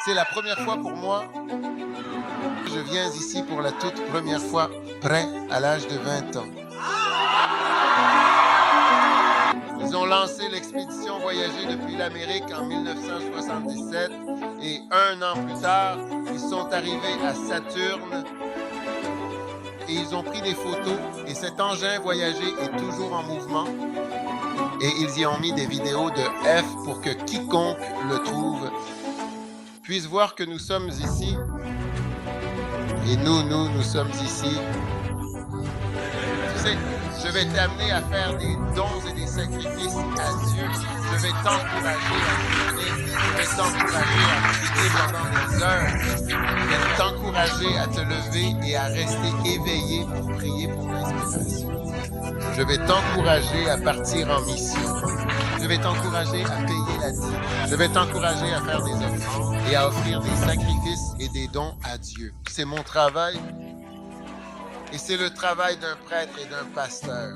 C'est la première fois pour moi. Je viens ici pour la toute première fois, près à l'âge de 20 ans. Ils ont lancé l'expédition Voyager depuis l'Amérique en 1977 et un an plus tard, ils sont arrivés à Saturne et ils ont pris des photos et cet engin Voyager est toujours en mouvement et ils y ont mis des vidéos de F pour que quiconque le trouve puisse voir que nous sommes ici et nous sommes ici. Tu sais, je vais t'amener à faire des dons et des sacrifices à Dieu. Je vais t'encourager à prier. Je vais t'encourager à prier pendant des heures. Je vais t'encourager à te lever et à rester éveillé pour prier pour l'inspiration. Je vais t'encourager à partir en mission. Je vais t'encourager à payer la dîme. Je vais t'encourager à faire des offrandes et à offrir des sacrifices et des dons à Dieu. C'est mon travail. Et c'est le travail d'un prêtre et d'un pasteur.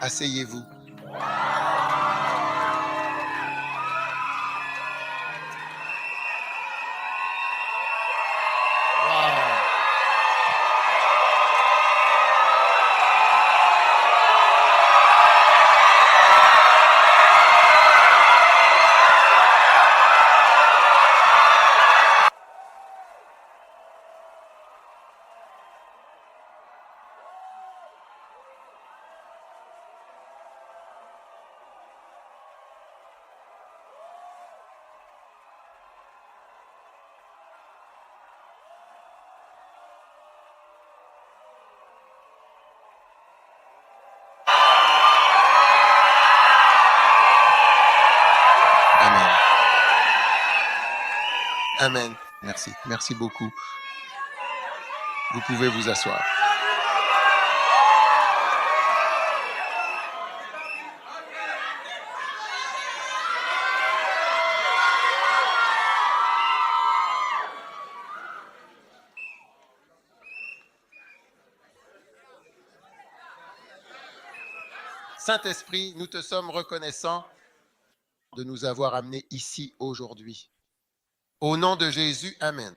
Asseyez-vous. Amen. Amen. Merci. Merci beaucoup. Vous pouvez vous asseoir. Saint-Esprit, nous te sommes reconnaissants de nous avoir amenés ici aujourd'hui. Au nom de Jésus, Amen.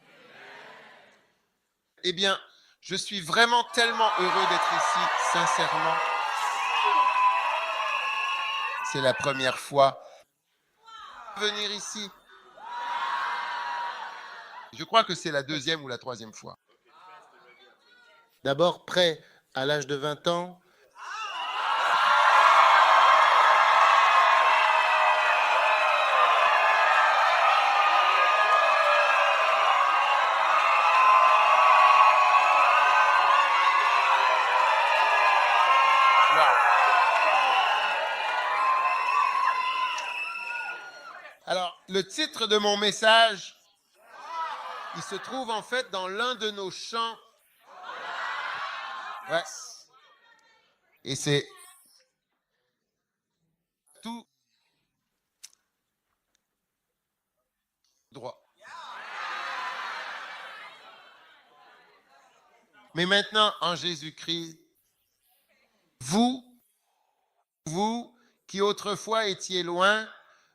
Eh bien, je suis vraiment tellement heureux d'être ici, sincèrement. C'est la première fois venir ici. Je crois que c'est la deuxième ou la troisième fois. D'abord, près à l'âge de 20 ans. Alors, le titre de mon message, il se trouve en fait dans l'un de nos chants. Ouais. Et c'est tout droit. Mais maintenant, en Jésus-Christ, vous qui autrefois étiez loin,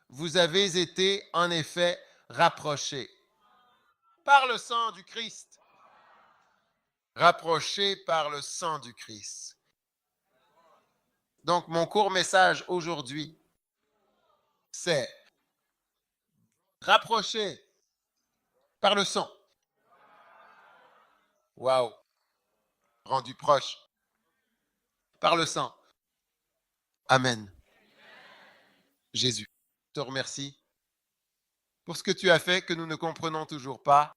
vous avez été en effet rapprochés par le sang du Christ. Rapprochés par le sang du Christ. Donc, mon court message aujourd'hui, c'est rapprochés par le sang. Waouh! Rendu proche par le sang. Amen. Jésus, je te remercie pour ce que tu as fait que nous ne comprenons toujours pas.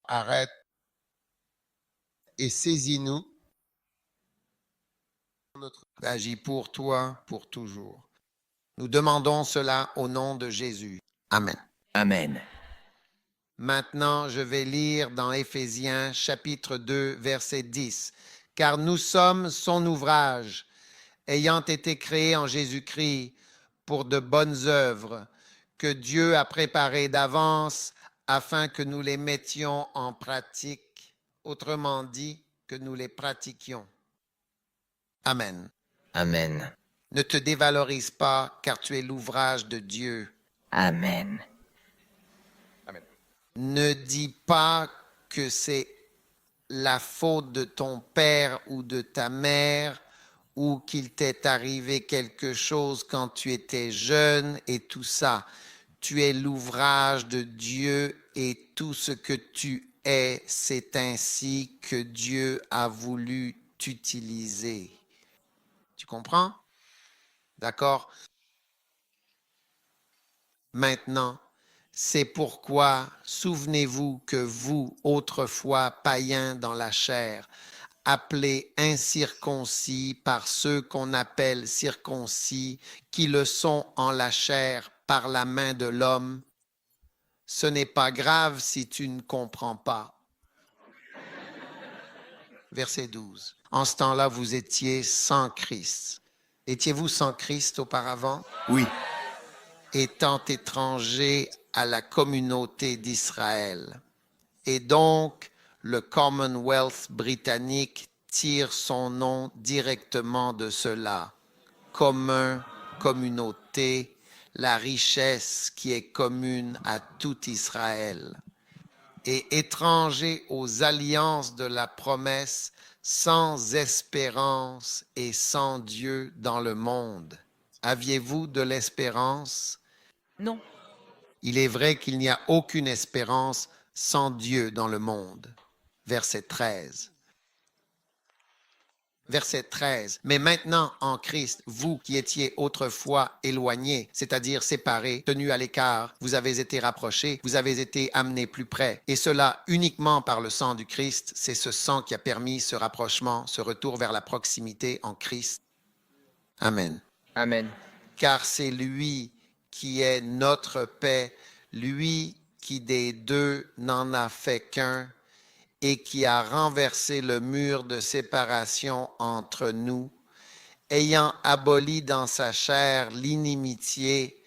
Arrête et saisis-nous. Agis pour toi, pour toujours. Nous demandons cela au nom de Jésus. Amen. Amen. Maintenant, je vais lire dans Éphésiens chapitre 2, verset 10. Car nous sommes son ouvrage, ayant été créés en Jésus-Christ pour de bonnes œuvres, que Dieu a préparées d'avance afin que nous les mettions en pratique, autrement dit, que nous les pratiquions. Amen. Amen. Ne te dévalorise pas, car tu es l'ouvrage de Dieu. Amen. Ne dis pas que c'est la faute de ton père ou de ta mère ou qu'il t'est arrivé quelque chose quand tu étais jeune et tout ça. Tu es l'ouvrage de Dieu et tout ce que tu es, c'est ainsi que Dieu a voulu t'utiliser. Tu comprends? D'accord? Maintenant, c'est pourquoi, souvenez-vous que vous, autrefois païens dans la chair, appelés incirconcis par ceux qu'on appelle circoncis, qui le sont en la chair par la main de l'homme, ce n'est pas grave si tu ne comprends pas. Verset 12. En ce temps-là, vous étiez sans Christ. Étiez-vous sans Christ auparavant? Oui. Étant étranger à la communauté d'Israël. Et donc, le Commonwealth britannique tire son nom directement de cela. Commun, communauté, la richesse qui est commune à tout Israël. Et étranger aux alliances de la promesse, sans espérance et sans Dieu dans le monde. Aviez-vous de l'espérance? Non. Il est vrai qu'il n'y a aucune espérance sans Dieu dans le monde. Verset 13. Verset 13. Mais maintenant, en Christ, vous qui étiez autrefois éloignés, c'est-à-dire séparés, tenus à l'écart, vous avez été rapprochés, vous avez été amenés plus près. Et cela uniquement par le sang du Christ. C'est ce sang qui a permis ce rapprochement, ce retour vers la proximité en Christ. Amen. Amen. Car c'est lui qui est notre paix, lui qui des deux n'en a fait qu'un et qui a renversé le mur de séparation entre nous, ayant aboli dans sa chair l'inimitié,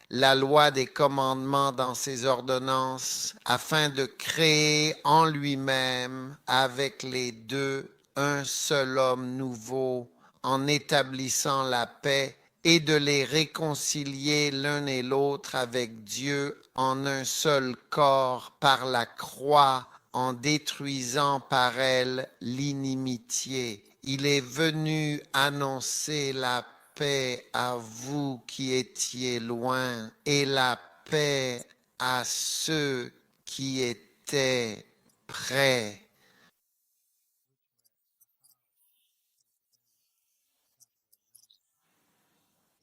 la loi des commandements dans ses ordonnances, afin de créer en lui-même avec les deux un seul homme nouveau, en établissant la paix et de les réconcilier l'un et l'autre avec Dieu en un seul corps par la croix, en détruisant par elle l'inimitié. Il est venu annoncer la paix à vous qui étiez loin et la paix à ceux qui étaient près.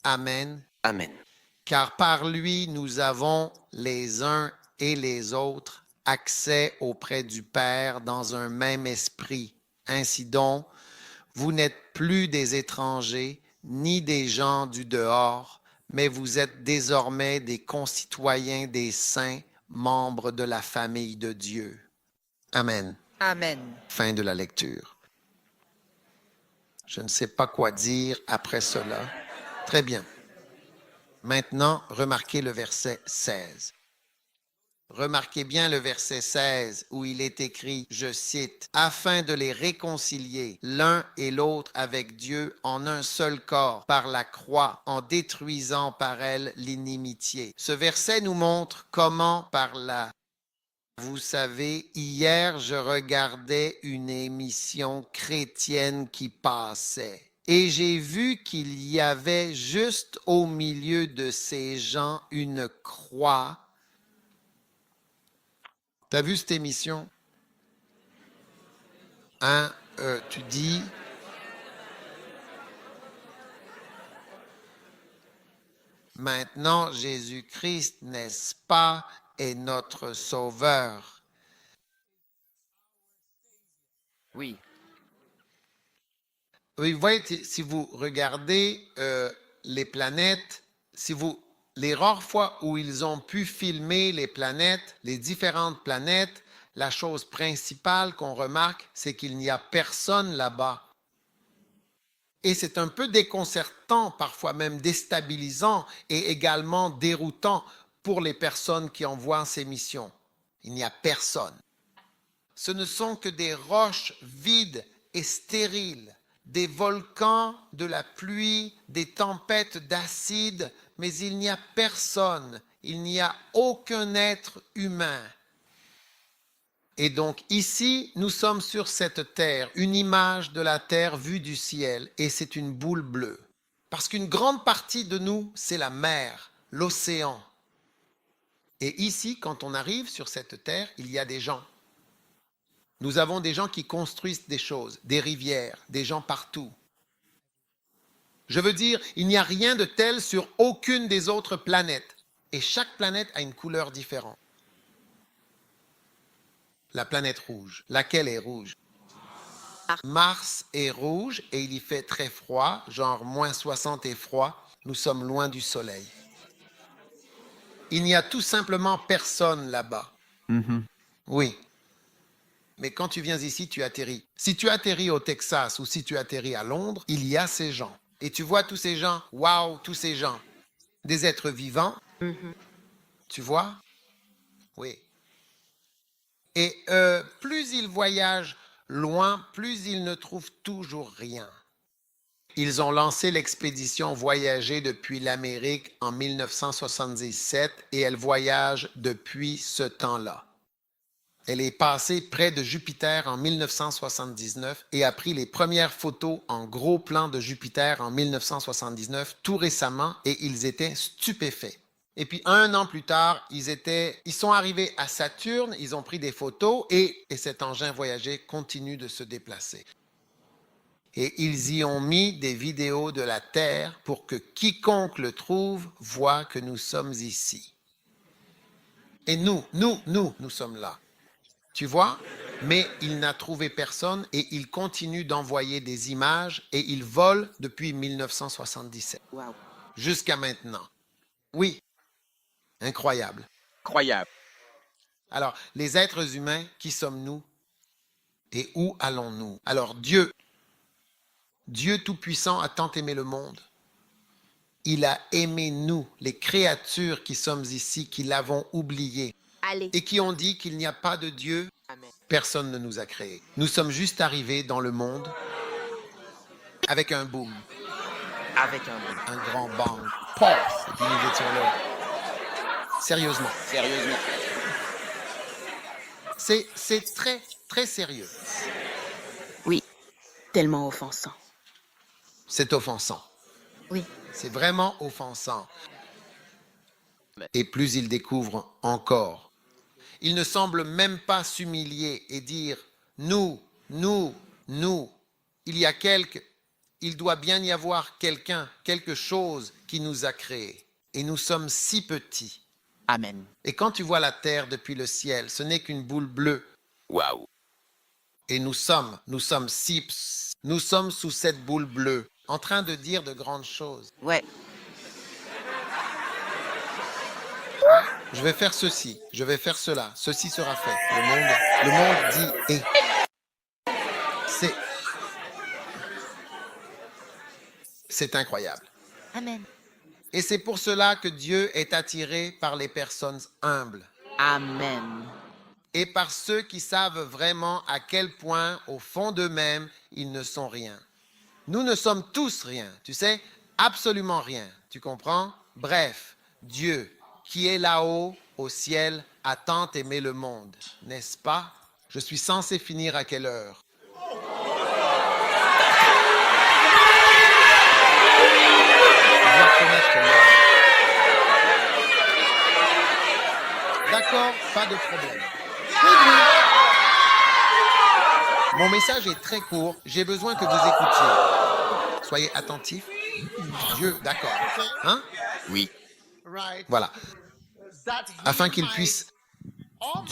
Amen. Amen. Car par lui, nous avons les uns et les autres accès auprès du Père dans un même esprit. Ainsi donc, vous n'êtes plus des étrangers, ni des gens du dehors, mais vous êtes désormais des concitoyens des saints, membres de la famille de Dieu. Amen. Amen. Fin de la lecture. Je ne sais pas quoi dire après cela. Très bien. Maintenant, remarquez le verset 16. Remarquez bien le verset 16 où il est écrit, je cite, « Afin de les réconcilier l'un et l'autre avec Dieu en un seul corps par la croix, en détruisant par elle l'inimitié. » Ce verset nous montre comment par la... Vous savez, hier, je regardais une émission chrétienne qui passait. Et j'ai vu qu'il y avait juste au milieu de ces gens une croix. T'as vu cette émission? Hein? Tu dis... Maintenant, Jésus-Christ, n'est-ce pas, est notre Sauveur. Oui. Oui, vous voyez, si vous regardez les planètes, si vous Les rares fois où ils ont pu filmer les planètes, les différentes planètes, la chose principale qu'on remarque, c'est qu'il n'y a personne là-bas. Et c'est un peu déconcertant, parfois même déstabilisant et également déroutant pour les personnes qui envoient ces missions. Il n'y a personne. Ce ne sont que des roches vides et stériles, des volcans, de la pluie, des tempêtes d'acide, mais il n'y a personne, il n'y a aucun être humain. Et donc ici, nous sommes sur cette terre, une image de la terre vue du ciel, et c'est une boule bleue. Parce qu'une grande partie de nous, c'est la mer, l'océan. Et ici, quand on arrive sur cette terre, il y a des gens. Nous avons des gens qui construisent des choses, des rivières, des gens partout. Je veux dire, il n'y a rien de tel sur aucune des autres planètes. Et chaque planète a une couleur différente. La planète rouge. Laquelle est rouge? Mars est rouge et il y fait très froid, genre moins 60 et froid. Nous sommes loin du soleil. Il n'y a tout simplement personne là-bas. Oui. Mais quand tu viens ici, tu atterris. Si tu atterris au Texas ou si tu atterris à Londres, il y a ces gens. Et tu vois tous ces gens, waouh, tous ces gens. Des êtres vivants. Tu vois? Oui. Et plus ils voyagent loin, plus ils ne trouvent toujours rien. Ils ont lancé l'expédition Voyager depuis l'Amérique en 1977 et elle voyage depuis ce temps-là. Elle est passée près de Jupiter en 1979 et a pris les premières photos en gros plan de Jupiter en 1979, tout récemment, et ils étaient stupéfaits. Et puis 1 an plus tard, ils sont arrivés à Saturne, ils ont pris des photos et cet engin Voyager continue de se déplacer. Et ils y ont mis des vidéos de la Terre pour que quiconque le trouve voit que nous sommes ici. Et nous sommes là. Tu vois? Mais il n'a trouvé personne et il continue d'envoyer des images et il vole depuis 1977. Wow. Jusqu'à maintenant. Oui. Incroyable. Incroyable. Alors, les êtres humains, qui sommes-nous et où allons-nous? Alors, Dieu Tout-Puissant a tant aimé le monde. Il a aimé nous, les créatures qui sommes ici, qui l'avons oublié Allez. et qui ont dit qu'il n'y a pas de Dieu. Amen. Personne ne nous a créés. Nous sommes juste arrivés dans le monde avec un boom, Avec un mot. un grand bang. Pof! Et puis nous étions là. Sérieusement. Sérieusement. C'est très, très sérieux. Oui, tellement offensant. C'est offensant. Oui. C'est vraiment offensant. Et plus il découvre encore. Il ne semble même pas s'humilier et dire « nous ». Il doit bien y avoir quelqu'un, quelque chose qui nous a créés. Et nous sommes si petits. Amen. Et quand tu vois la terre depuis le ciel, ce n'est qu'une boule bleue. Waouh. Et nous sommes sous cette boule bleue, en train de dire de grandes choses. Ouais. Je vais faire ceci, je vais faire cela, ceci sera fait. Le monde dit et. C'est incroyable. Amen. Et c'est pour cela que Dieu est attiré par les personnes humbles Amen. et par ceux qui savent vraiment à quel point, au fond d'eux-mêmes, ils ne sont rien. Nous ne sommes tous rien, tu sais, absolument rien, tu comprends? Bref, Dieu, qui est là-haut, au ciel, a tant aimé le monde, n'est-ce pas? Je suis censé finir à quelle heure? Je dois connaître l'heure. D'accord, pas de problème. Mon message est très court, j'ai besoin que vous écoutiez. Soyez attentifs. Dieu, d'accord. Hein? Oui. Voilà. Afin qu'il puisse,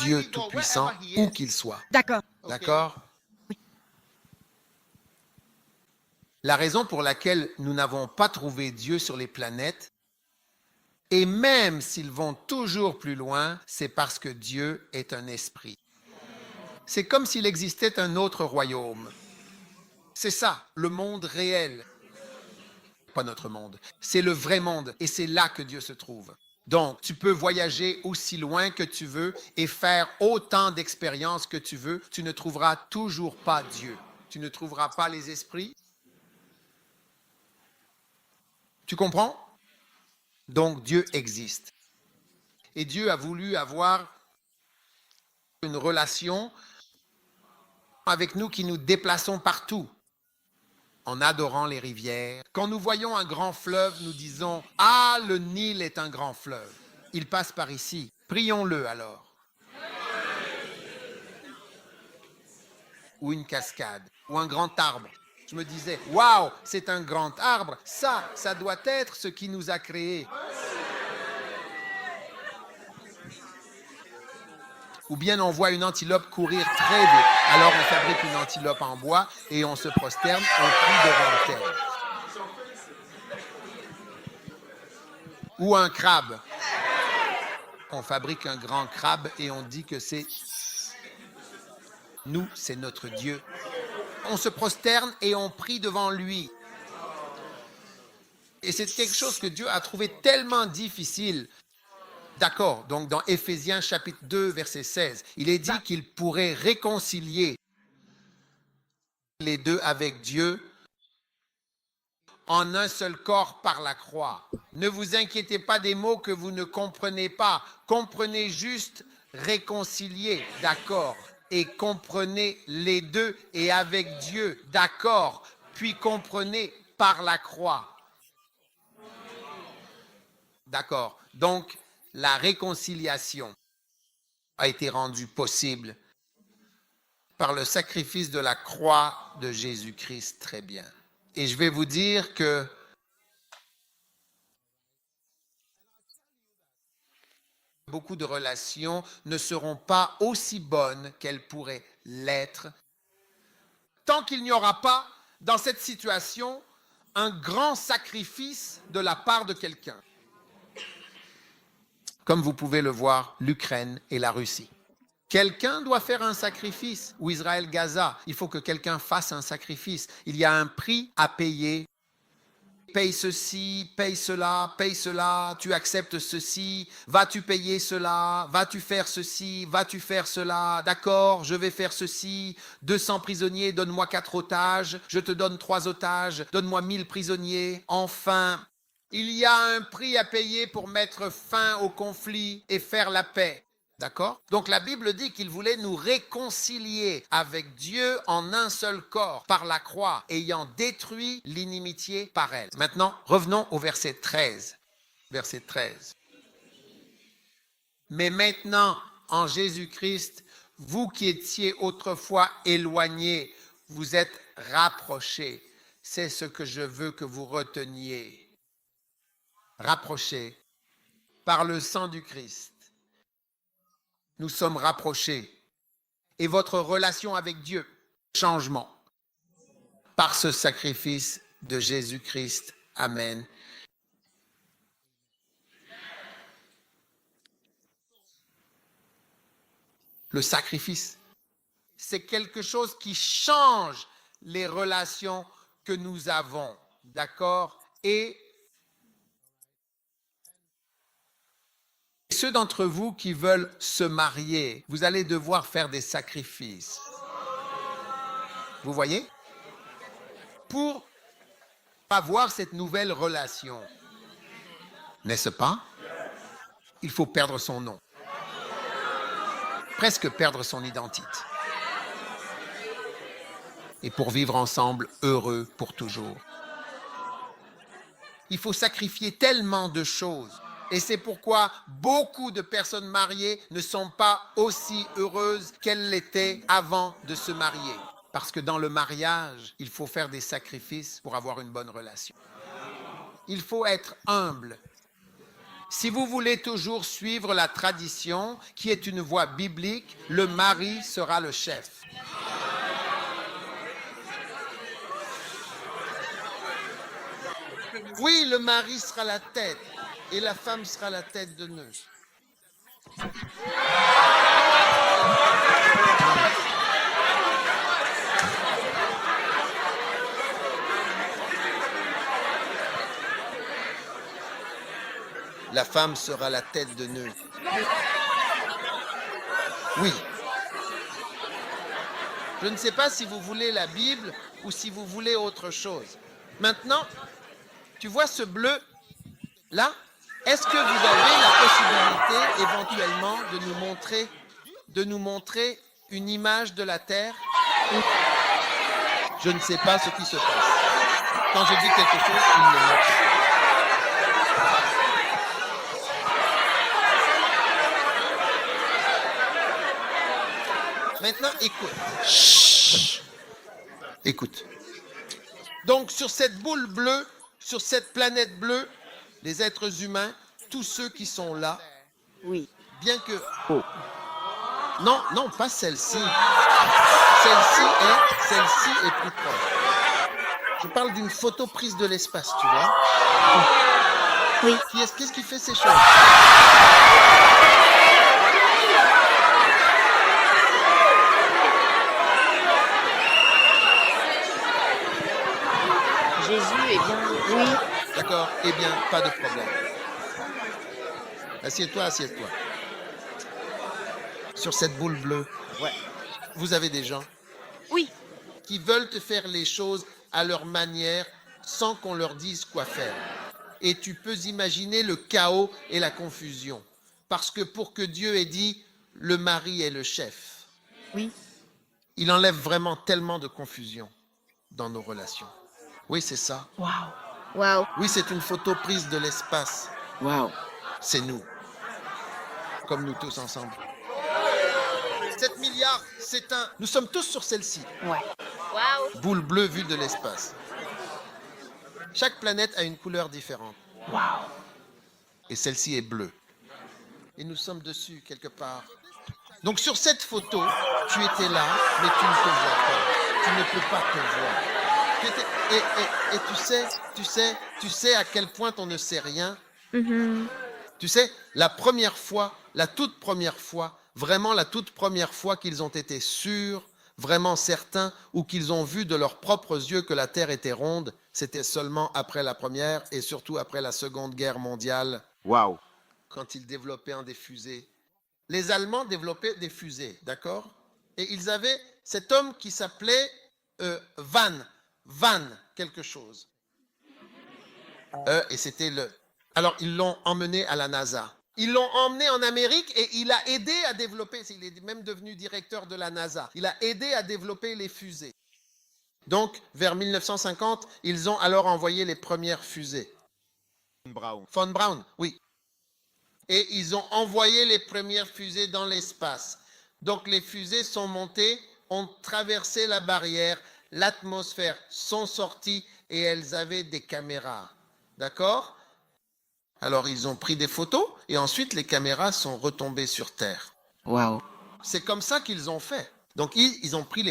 Dieu Tout-Puissant, où qu'il soit. D'accord. D'accord? La raison pour laquelle nous n'avons pas trouvé Dieu sur les planètes Et même s'ils vont toujours plus loin, c'est parce que Dieu est un esprit. C'est comme s'il existait un autre royaume. C'est ça, le monde réel. Pas notre monde. C'est le vrai monde et c'est là que Dieu se trouve. Donc, tu peux voyager aussi loin que tu veux et faire autant d'expériences que tu veux. Tu ne trouveras toujours pas Dieu. Tu ne trouveras pas les esprits. Tu comprends? Donc, Dieu existe. Et Dieu a voulu avoir une relation avec nous qui nous déplaçons partout, en adorant les rivières. Quand nous voyons un grand fleuve, nous disons « Ah, le Nil est un grand fleuve. Il passe par ici. Prions-le alors. » Ou une cascade, ou un grand arbre. Je me disais « Waouh, c'est un grand arbre. Ça doit être ce qui nous a créés. » Ou bien on voit une antilope courir très vite. Alors on fabrique une antilope en bois et on se prosterne, on prie devant elle. Ou un crabe. On fabrique un grand crabe et on dit que c'est nous, c'est notre Dieu. On se prosterne et on prie devant lui. Et c'est quelque chose que Dieu a trouvé tellement difficile. D'accord, donc dans Éphésiens chapitre 2, verset 16, il est dit qu'il pourrait réconcilier les deux avec Dieu en un seul corps par la croix. Ne vous inquiétez pas des mots que vous ne comprenez pas. Comprenez juste réconcilier, d'accord, et comprenez les deux et avec Dieu, d'accord, puis comprenez par la croix. D'accord, donc la réconciliation a été rendue possible par le sacrifice de la croix de Jésus-Christ. Très bien. Et je vais vous dire que beaucoup de relations ne seront pas aussi bonnes qu'elles pourraient l'être tant qu'il n'y aura pas dans cette situation un grand sacrifice de la part de quelqu'un. Comme vous pouvez le voir, l'Ukraine et la Russie. Quelqu'un doit faire un sacrifice. Ou Israël-Gaza, il faut que quelqu'un fasse un sacrifice. Il y a un prix à payer. Paye ceci, paye cela, tu acceptes ceci, vas-tu payer cela, vas-tu faire ceci, vas-tu faire cela, d'accord, je vais faire ceci, 200 prisonniers, donne-moi 4 otages, je te donne 3 otages, donne-moi 1000 prisonniers, enfin. Il y a un prix à payer pour mettre fin au conflit et faire la paix. D'accord? Donc la Bible dit qu'il voulait nous réconcilier avec Dieu en un seul corps par la croix, ayant détruit l'inimitié par elle. Maintenant, revenons au verset 13. Verset 13. Mais maintenant, en Jésus-Christ, vous qui étiez autrefois éloignés, vous êtes rapprochés. C'est ce que je veux que vous reteniez. Rapprochés par le sang du Christ. Nous sommes rapprochés. Et votre relation avec Dieu, changement par ce sacrifice de Jésus-Christ. Amen. Le sacrifice, c'est quelque chose qui change les relations que nous avons. D'accord? Et ceux d'entre vous qui veulent se marier, vous allez devoir faire des sacrifices. Vous voyez? Pour avoir cette nouvelle relation. N'est-ce pas? Il faut perdre son nom. Presque perdre son identité. Et pour vivre ensemble, heureux pour toujours. Il faut sacrifier tellement de choses. Et c'est pourquoi beaucoup de personnes mariées ne sont pas aussi heureuses qu'elles l'étaient avant de se marier. Parce que dans le mariage, il faut faire des sacrifices pour avoir une bonne relation. Il faut être humble. Si vous voulez toujours suivre la tradition, qui est une voie biblique, le mari sera le chef. Oui, le mari sera la tête. et la femme sera la tête de nœud. La femme sera la tête de nœud. Oui. Je ne sais pas si vous voulez la Bible ou si vous voulez autre chose. Maintenant, tu vois ce bleu là? Est-ce que vous avez la possibilité éventuellement de nous montrer une image de la Terre? Je ne sais pas ce qui se passe. Quand je dis quelque chose, il ne marche pas. Maintenant, écoute. Chut. Écoute. Donc, sur cette boule bleue, sur cette planète bleue, les êtres humains, tous ceux qui sont là, Oui. bien que... Oh. Non, non, pas celle-ci. Celle-ci est plus proche. Je parle d'une photo prise de l'espace, tu vois. Oui. Qu'est-ce qui fait ces choses? Jésus, eh bien, oui. D'accord, eh bien, pas de problème. Assieds-toi, assieds-toi. Sur cette boule bleue, Ouais. vous avez des gens Oui. qui veulent te faire les choses à leur manière sans qu'on leur dise quoi faire. Et tu peux imaginer le chaos et la confusion. Parce que pour que Dieu ait dit, le mari est le chef, Oui. il enlève vraiment tellement de confusion dans nos relations. Oui, c'est ça. Waouh. Waouh. Oui, c'est une photo prise de l'espace. Wow. C'est nous. Comme nous tous ensemble. 7 milliards, c'est un... Nous sommes tous sur celle-ci. Ouais. Waouh. Boule bleue vue de l'espace. Chaque planète a une couleur différente. Waouh. Et celle-ci est bleue. Et nous sommes dessus, quelque part. Donc sur cette photo, tu étais là, mais tu ne te vois pas. Tu ne peux pas te voir. Et tu sais à quel point on ne sait rien. Tu sais, la toute première fois, vraiment la toute première fois qu'ils ont été sûrs, vraiment certains, ou qu'ils ont vu de leurs propres yeux que la Terre était ronde, c'était seulement après la Première et surtout après la Seconde Guerre mondiale, Wow. quand ils développaient des fusées. Les Allemands développaient des fusées, d'accord? Et ils avaient cet homme qui s'appelait Van quelque chose. Et c'était le... Alors, ils l'ont emmené à la NASA. Ils l'ont emmené en Amérique et il a aidé à développer, il est même devenu directeur de la NASA. Il a aidé à développer les fusées. Donc, vers 1950, ils ont alors envoyé les premières fusées. Brown. Von Braun, oui. Et ils ont envoyé les premières fusées dans l'espace. Donc, les fusées sont montées, ont traversé la barrière, l'atmosphère, sont sorties et elles avaient des caméras. D'accord? Alors, ils ont pris des photos et ensuite, les caméras sont retombées sur Terre. Wow. C'est comme ça qu'ils ont fait. Donc, ils ont pris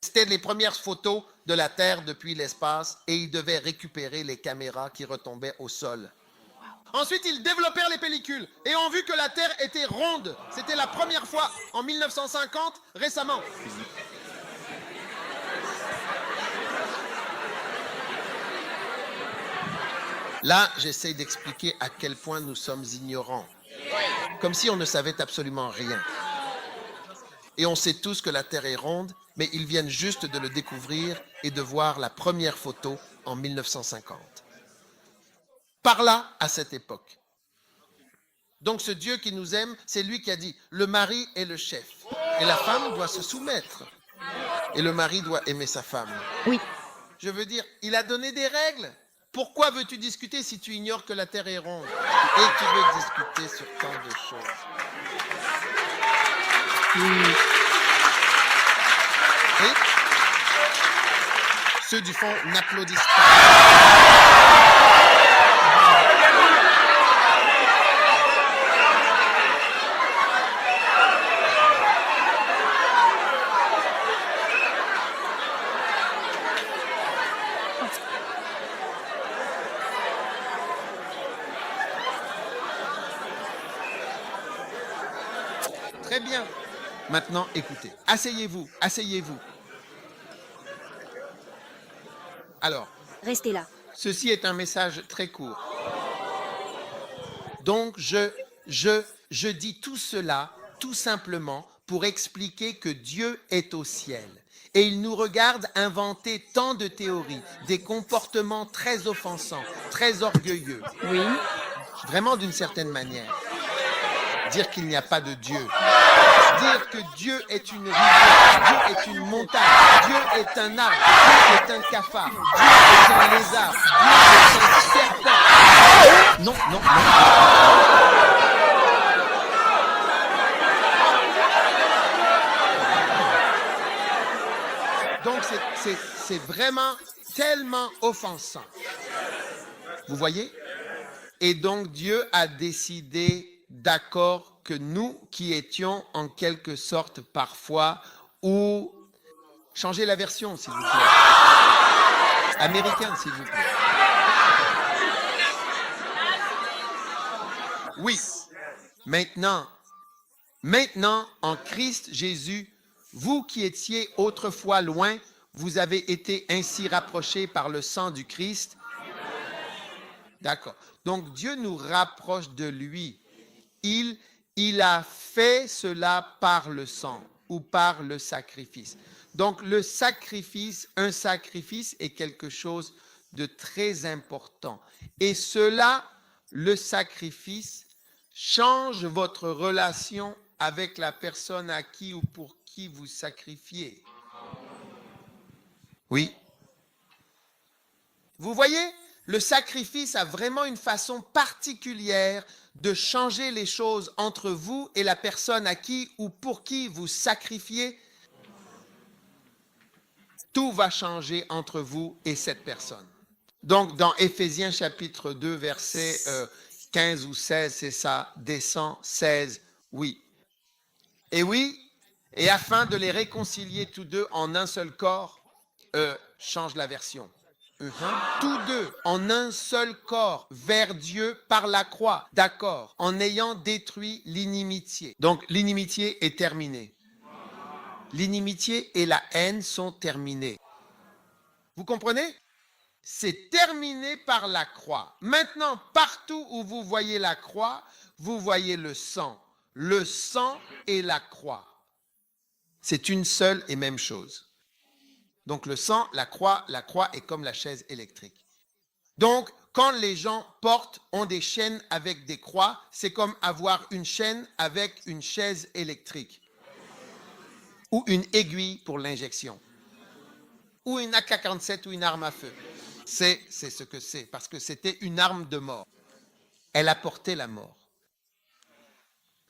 c'était les premières photos de la Terre depuis l'espace et ils devaient récupérer les caméras qui retombaient au sol. Ensuite, ils développèrent les pellicules et ont vu que la Terre était ronde. C'était la première fois en 1950, récemment. Là, j'essaie d'expliquer à quel point nous sommes ignorants. Comme si on ne savait absolument rien. Et on sait tous que la Terre est ronde, mais ils viennent juste de le découvrir et de voir la première photo en 1950. Par là, à cette époque. Donc ce Dieu qui nous aime, c'est lui qui a dit, le mari est le chef. Et la femme doit se soumettre. Et le mari doit aimer sa femme. Oui. Je veux dire, il a donné des règles. Pourquoi veux-tu discuter si tu ignores que la Terre est ronde? Et tu veux discuter sur tant de choses. Oui. Ceux du fond n'applaudissent pas. bien. Maintenant, écoutez. Asseyez-vous, asseyez-vous. Alors, Restez là. ceci est un message très court. Donc, je dis tout cela tout simplement pour expliquer que Dieu est au ciel. Et il nous regarde inventer tant de théories, des comportements très offensants, très orgueilleux. Oui. Vraiment d'une certaine manière. Dire qu'il n'y a pas de Dieu. Dire que Dieu est une rivière, Dieu est une montagne, Dieu est un arbre, Dieu est un cafard, Dieu est un lézard, Dieu est un serpent. Non, non, non. Donc c'est vraiment tellement offensant. Vous voyez? Et donc Dieu a décidé, d'accord, que nous qui étions en quelque sorte parfois, ou changez la version s'il vous plaît, américain s'il vous plaît. Oui, maintenant en Christ Jésus, vous qui étiez autrefois loin, vous avez été ainsi rapprochés par le sang du Christ. D'accord. Donc Dieu nous rapproche de lui. Il a fait cela par le sang ou par le sacrifice. Donc le sacrifice, un sacrifice est quelque chose de très important. Et cela, le sacrifice, change votre relation avec la personne à qui ou pour qui vous sacrifiez. Oui. Vous voyez, le sacrifice a vraiment une façon particulière de changer les choses entre vous et la personne à qui ou pour qui vous sacrifiez. Tout va changer entre vous et cette personne. Donc, dans Éphésiens chapitre 2, verset 15 ou 16, c'est ça, descend 16, oui. Et oui, et afin de les réconcilier tous deux en un seul corps, change la version. Tous deux en un seul corps vers Dieu par la croix, d'accord, en ayant détruit l'inimitié. Donc l'inimitié est terminée. L'inimitié et la haine sont terminées. Vous comprenez? C'est terminé par la croix. Maintenant, partout où vous voyez la croix, vous voyez le sang. Le sang et la croix. C'est une seule et même chose. Donc le sang, la croix est comme la chaise électrique. Donc quand les gens ont des chaînes avec des croix, c'est comme avoir une chaîne avec une chaise électrique. Ou une aiguille pour l'injection. Ou une AK-47 ou une arme à feu. C'est ce que c'est, parce que c'était une arme de mort. Elle apportait la mort.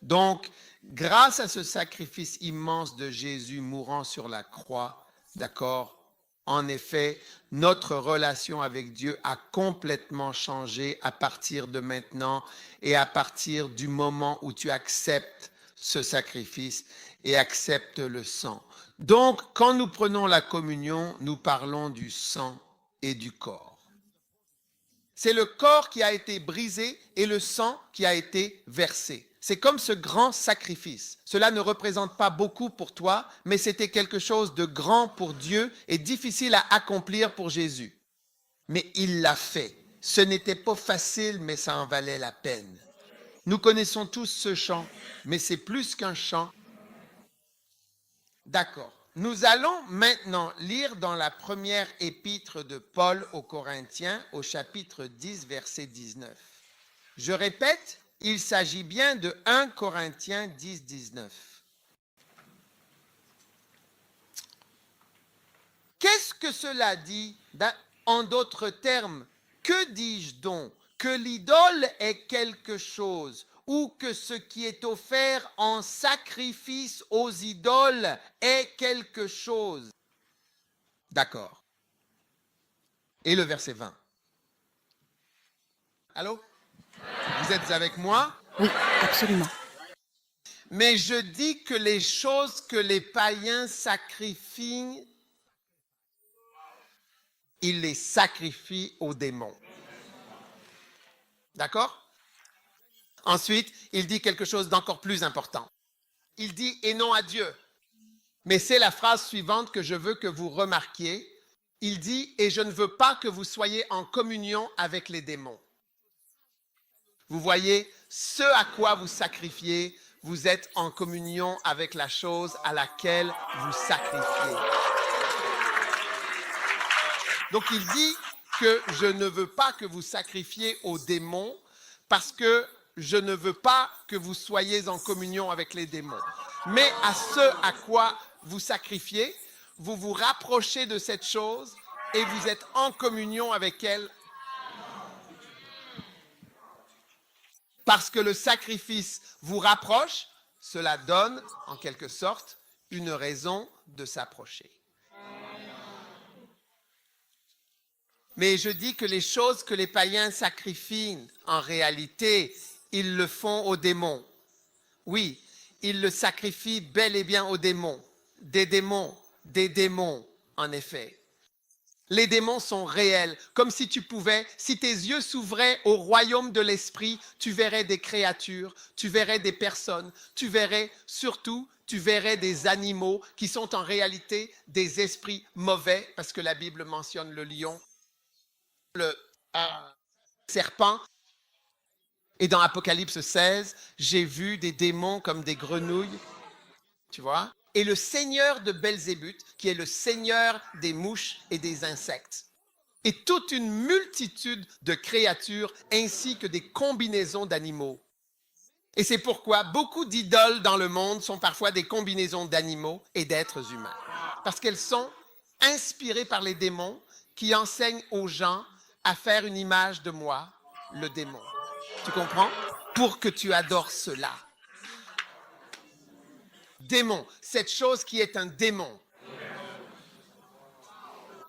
Donc, grâce à ce sacrifice immense de Jésus mourant sur la croix, d'accord, en effet, notre relation avec Dieu a complètement changé à partir de maintenant et à partir du moment où tu acceptes ce sacrifice et acceptes le sang. Donc, quand nous prenons la communion, nous parlons du sang et du corps. C'est le corps qui a été brisé et le sang qui a été versé. C'est comme ce grand sacrifice. Cela ne représente pas beaucoup pour toi, mais c'était quelque chose de grand pour Dieu et difficile à accomplir pour Jésus. Mais il l'a fait. Ce n'était pas facile, mais ça en valait la peine. Nous connaissons tous ce chant, mais c'est plus qu'un chant. D'accord. Nous allons maintenant lire dans la première épître de Paul aux Corinthiens, au chapitre 10, verset 19. Je répète, il s'agit bien de 1 Corinthiens 10, 19. Qu'est-ce que cela dit? En d'autres termes, que dis-je donc? Que l'idole est quelque chose ou que ce qui est offert en sacrifice aux idoles est quelque chose? D'accord. Et le verset 20. Allô? Vous êtes avec moi? Oui, absolument. Mais je dis que les choses que les païens sacrifient, ils les sacrifient aux démons. D'accord? Ensuite, il dit quelque chose d'encore plus important. Il dit « et non à Dieu ». Mais c'est la phrase suivante que je veux que vous remarquiez. Il dit « et je ne veux pas que vous soyez en communion avec les démons ». Vous voyez, ce à quoi vous sacrifiez, vous êtes en communion avec la chose à laquelle vous sacrifiez. Donc il dit que je ne veux pas que vous sacrifiez aux démons parce que je ne veux pas que vous soyez en communion avec les démons. Mais à ce à quoi vous sacrifiez, vous vous rapprochez de cette chose et vous êtes en communion avec elle. Parce que le sacrifice vous rapproche, cela donne, en quelque sorte, une raison de s'approcher. Mais je dis que les choses que les païens sacrifient, en réalité, ils le font aux démons. Oui, ils le sacrifient bel et bien aux démons. Des démons, en effet. Les démons sont réels, comme si tu pouvais, si tes yeux s'ouvraient au royaume de l'esprit, tu verrais des créatures, tu verrais des personnes, tu verrais surtout, tu verrais des animaux qui sont en réalité des esprits mauvais, parce que la Bible mentionne le lion, le serpent. Et dans Apocalypse 16, j'ai vu des démons comme des grenouilles, tu vois. Et le seigneur de Belzébuth, qui est le seigneur des mouches et des insectes. Et toute une multitude de créatures ainsi que des combinaisons d'animaux. Et c'est pourquoi beaucoup d'idoles dans le monde sont parfois des combinaisons d'animaux et d'êtres humains. Parce qu'elles sont inspirées par les démons qui enseignent aux gens à faire une image de moi, le démon. Tu comprends? Pour que tu adores cela. Démon, cette chose qui est un démon.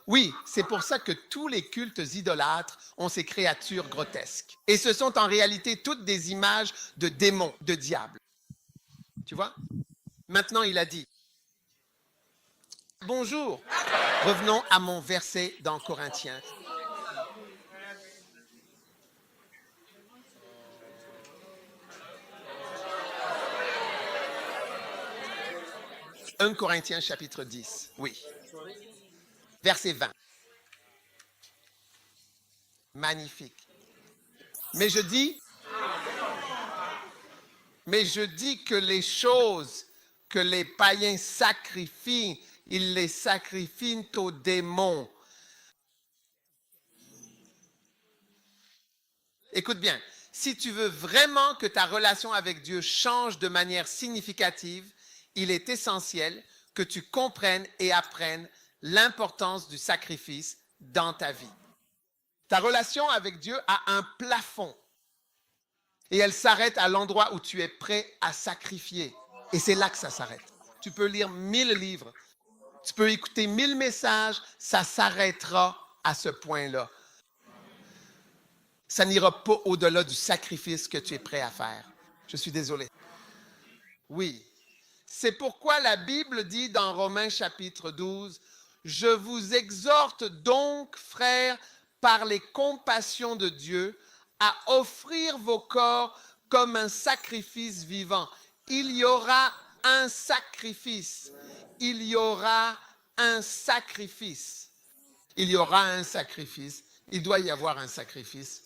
Oui, c'est pour ça que tous les cultes idolâtres ont ces créatures grotesques. Et ce sont en réalité toutes des images de démons, de diables. Tu vois? Maintenant, il a dit, bonjour, revenons à mon verset dans Corinthiens. « 1 Corinthiens chapitre 10, oui. Verset 20. Magnifique. Mais je dis que les choses que les païens sacrifient, ils les sacrifient aux démons. Écoute bien, si tu veux vraiment que ta relation avec Dieu change de manière significative, il est essentiel que tu comprennes et apprennes l'importance du sacrifice dans ta vie. Ta relation avec Dieu a un plafond et elle s'arrête à l'endroit où tu es prêt à sacrifier. Et c'est là que ça s'arrête. Tu peux lire 1000 livres, tu peux écouter 1000 messages, ça s'arrêtera à ce point-là. Ça n'ira pas au-delà du sacrifice que tu es prêt à faire. Je suis désolé. Oui. C'est pourquoi la Bible dit dans Romains chapitre 12, « Je vous exhorte donc, frères, par les compassions de Dieu, à offrir vos corps comme un sacrifice vivant. » Il y aura un sacrifice. Il y aura un sacrifice. Il y aura un sacrifice. Il doit y avoir un sacrifice.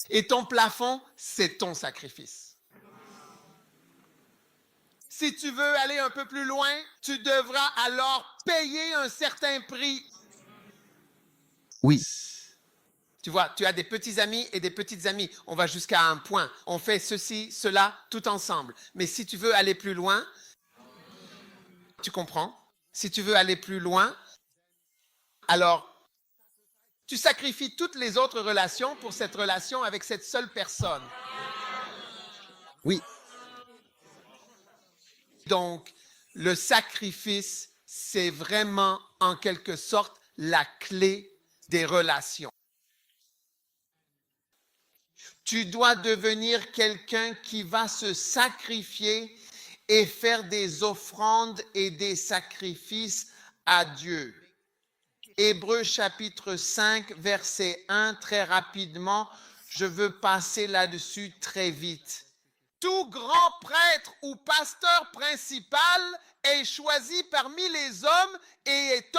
Et ton plafond, c'est ton sacrifice. Si tu veux aller un peu plus loin, tu devras alors payer un certain prix. Oui. Tu vois, tu as des petits amis et des petites amies. On va jusqu'à un point. On fait ceci, cela, tout ensemble. Mais si tu veux aller plus loin, tu comprends? Si tu veux aller plus loin, alors tu sacrifies toutes les autres relations pour cette relation avec cette seule personne. Oui. Donc, le sacrifice, c'est vraiment en quelque sorte la clé des relations. Tu dois devenir quelqu'un qui va se sacrifier et faire des offrandes et des sacrifices à Dieu. Hébreux chapitre 5, verset 1, très rapidement, je veux passer là-dessus très vite. Tout grand prêtre ou pasteur principal est choisi parmi les hommes et est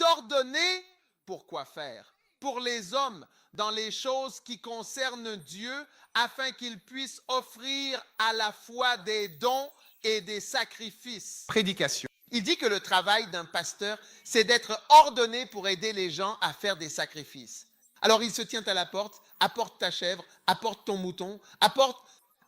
ordonné. Pour quoi faire? Pour les hommes, dans les choses qui concernent Dieu, afin qu'ils puissent offrir à la fois des dons et des sacrifices. Prédication. Il dit que le travail d'un pasteur, c'est d'être ordonné pour aider les gens à faire des sacrifices. Alors il se tient à la porte, apporte ta chèvre, apporte ton mouton,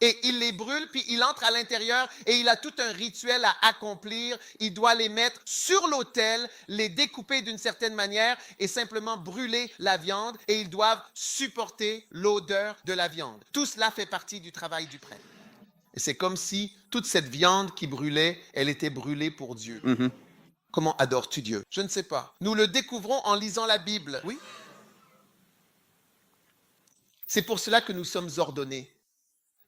et il les brûle, puis il entre à l'intérieur et il a tout un rituel à accomplir. Il doit les mettre sur l'autel, les découper d'une certaine manière et simplement brûler la viande, et ils doivent supporter l'odeur de la viande. Tout cela fait partie du travail du prêtre. Et c'est comme si toute cette viande qui brûlait, elle était brûlée pour Dieu. Comment adores-tu Dieu? Je ne sais pas. Nous le découvrons en lisant la Bible. Oui. C'est pour cela que nous sommes ordonnés.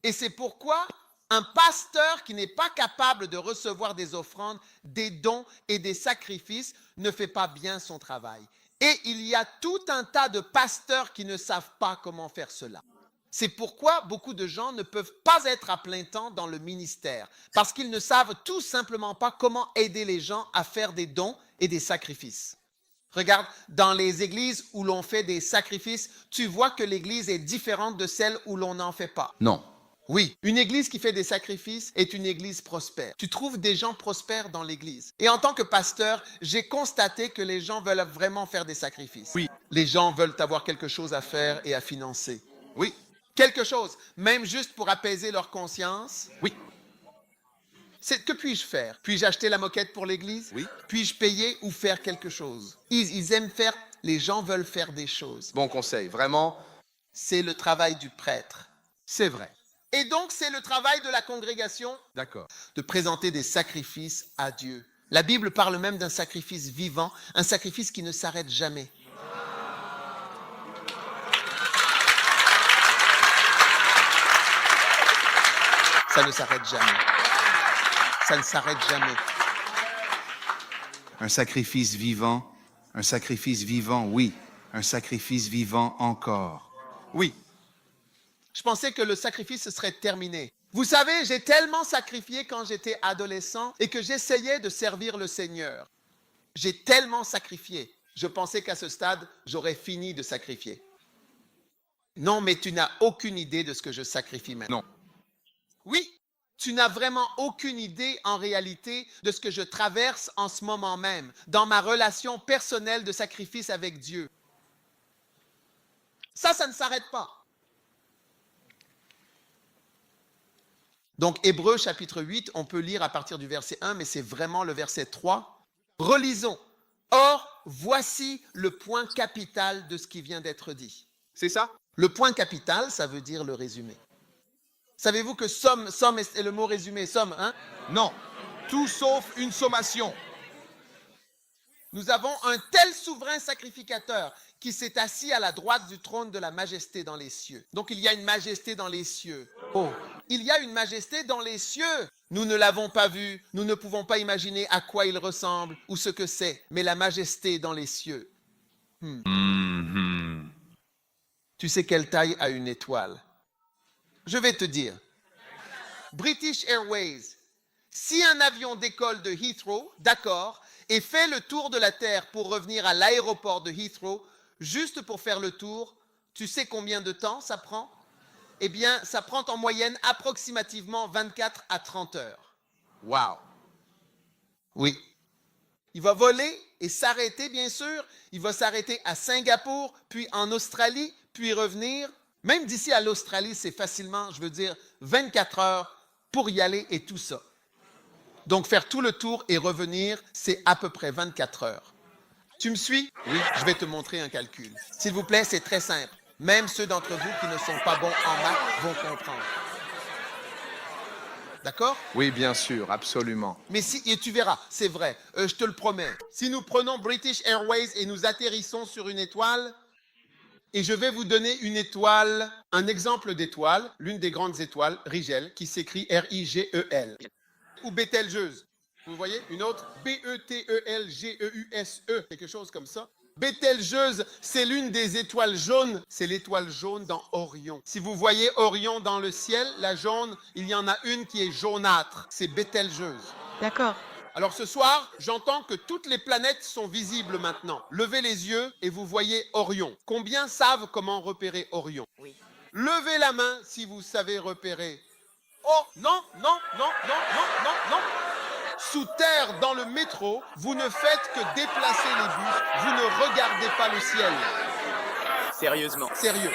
Et c'est pourquoi un pasteur qui n'est pas capable de recevoir des offrandes, des dons et des sacrifices ne fait pas bien son travail. Et il y a tout un tas de pasteurs qui ne savent pas comment faire cela. C'est pourquoi beaucoup de gens ne peuvent pas être à plein temps dans le ministère, parce qu'ils ne savent tout simplement pas comment aider les gens à faire des dons et des sacrifices. Regarde, dans les églises où l'on fait des sacrifices, tu vois que l'église est différente de celle où l'on n'en fait pas. Non. Oui, une église qui fait des sacrifices est une église prospère. Tu trouves des gens prospères dans l'église. Et en tant que pasteur, j'ai constaté que les gens veulent vraiment faire des sacrifices. Oui. Les gens veulent avoir quelque chose à faire et à financer. Oui. Quelque chose, même juste pour apaiser leur conscience. Oui. Que puis-je faire? Puis-je acheter la moquette pour l'église? Oui. Puis-je payer ou faire quelque chose? Ils aiment faire, les gens veulent faire des choses. Bon conseil, vraiment. C'est le travail du prêtre. C'est vrai. Et donc, c'est le travail de la congrégation D'accord. de présenter des sacrifices à Dieu. La Bible parle même d'un sacrifice vivant, un sacrifice qui ne s'arrête jamais. Ça ne s'arrête jamais. Ça ne s'arrête jamais. Un sacrifice vivant, oui. Un sacrifice vivant encore. Oui. Je pensais que le sacrifice serait terminé. Vous savez, j'ai tellement sacrifié quand j'étais adolescent et que j'essayais de servir le Seigneur. J'ai tellement sacrifié. Je pensais qu'à ce stade, j'aurais fini de sacrifier. Non, mais tu n'as aucune idée de ce que je sacrifie maintenant. Non. Oui, tu n'as vraiment aucune idée en réalité de ce que je traverse en ce moment même, dans ma relation personnelle de sacrifice avec Dieu. Ça ne s'arrête pas. Donc, Hébreux chapitre 8, on peut lire à partir du verset 1, mais c'est vraiment le verset 3. Relisons. Or, voici le point capital de ce qui vient d'être dit. C'est ça? Le point capital, ça veut dire le résumé. Savez-vous que somme est le mot résumé, somme, hein? Non. Tout sauf une sommation. Nous avons un tel souverain sacrificateur qui s'est assis à la droite du trône de la majesté dans les cieux. Donc, il y a une majesté dans les cieux. Oh, il y a une majesté dans les cieux. Nous ne l'avons pas vu, nous ne pouvons pas imaginer à quoi il ressemble ou ce que c'est, mais la majesté dans les cieux. Tu sais quelle taille a une étoile? Je vais te dire. British Airways, si un avion décolle de Heathrow, d'accord, et fait le tour de la Terre pour revenir à l'aéroport de Heathrow, juste pour faire le tour, tu sais combien de temps ça prend? Eh bien, ça prend en moyenne approximativement 24 à 30 heures. Wow. Oui. Il va voler et s'arrêter, bien sûr. Il va s'arrêter à Singapour, puis en Australie, puis revenir. Même d'ici à l'Australie, c'est facilement, 24 heures pour y aller et tout ça. Donc, faire tout le tour et revenir, c'est à peu près 24 heures. Tu me suis? Oui. Je vais te montrer un calcul. S'il vous plaît, c'est très simple. Même ceux d'entre vous qui ne sont pas bons en maths vont comprendre. D'accord? Oui, bien sûr, absolument. Mais et tu verras, c'est vrai, je te le promets. Si nous prenons British Airways et nous atterrissons sur une étoile, et je vais vous donner une étoile, un exemple d'étoile, l'une des grandes étoiles, Rigel, qui s'écrit R-I-G-E-L. Ou Bételgeuse. Vous voyez? Une autre, B-E-T-E-L-G-E-U-S-E, quelque chose comme ça. Bételgeuse, c'est l'une des étoiles jaunes. C'est l'étoile jaune dans Orion. Si vous voyez Orion dans le ciel, la jaune, il y en a une qui est jaunâtre. C'est Bételgeuse. D'accord. Alors ce soir, j'entends que toutes les planètes sont visibles maintenant. Levez les yeux et vous voyez Orion. Combien savent comment repérer Orion? Oui. Levez la main si vous savez repérer. Oh, non, non, non, non, non, non, non. Sous terre, dans le métro, vous ne faites que déplacer les bus. Vous ne regardez pas le ciel. Sérieusement. Sérieux.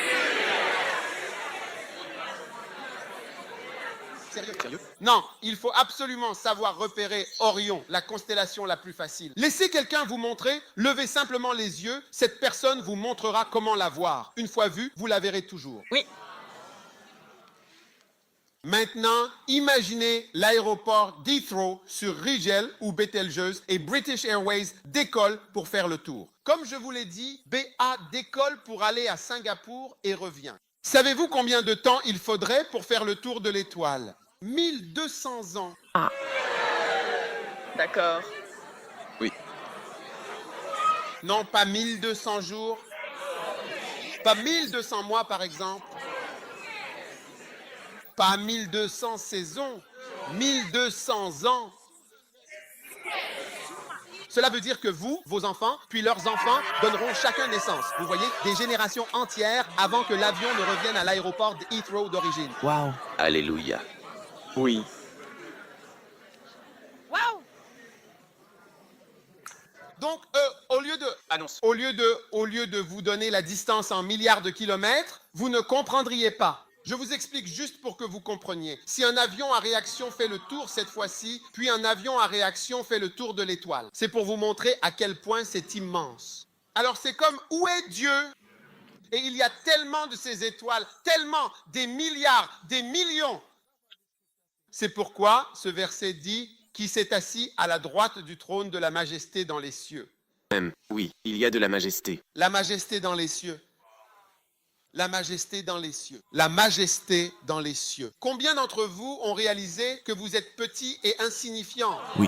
Sérieux? Non, il faut absolument savoir repérer Orion, la constellation la plus facile. Laissez quelqu'un vous montrer, levez simplement les yeux, cette personne vous montrera comment la voir. Une fois vue, vous la verrez toujours. Oui. Maintenant, imaginez l'aéroport d'Heathrow sur Rigel ou Bételgeuse et British Airways décolle pour faire le tour. Comme je vous l'ai dit, BA décolle pour aller à Singapour et revient. Savez-vous combien de temps il faudrait pour faire le tour de l'étoile? 1200 ans. Ah. D'accord. Non, pas 1200 jours. Pas 1200 mois, par exemple. Pas 1200 saisons. 1200 ans. Cela veut dire que vous, vos enfants, puis leurs enfants donneront chacun naissance. Vous voyez, des générations entières avant que l'avion ne revienne à l'aéroport de Heathrow d'origine. Waouh. Alléluia. Oui. Donc, au lieu de vous donner la distance en milliards de kilomètres, vous ne comprendriez pas. Je vous explique juste pour que vous compreniez. Si un avion à réaction fait le tour cette fois-ci, puis un avion à réaction fait le tour de l'étoile, c'est pour vous montrer à quel point c'est immense. Alors c'est comme, où est Dieu? Et il y a tellement de ces étoiles, tellement, des milliards, des millions. C'est pourquoi ce verset dit, qui s'est assis à la droite du trône de la majesté dans les cieux. Oui, il y a de la majesté. La majesté dans les cieux. La majesté dans les cieux. La majesté dans les cieux. Combien d'entre vous ont réalisé que vous êtes petit et insignifiant? Oui.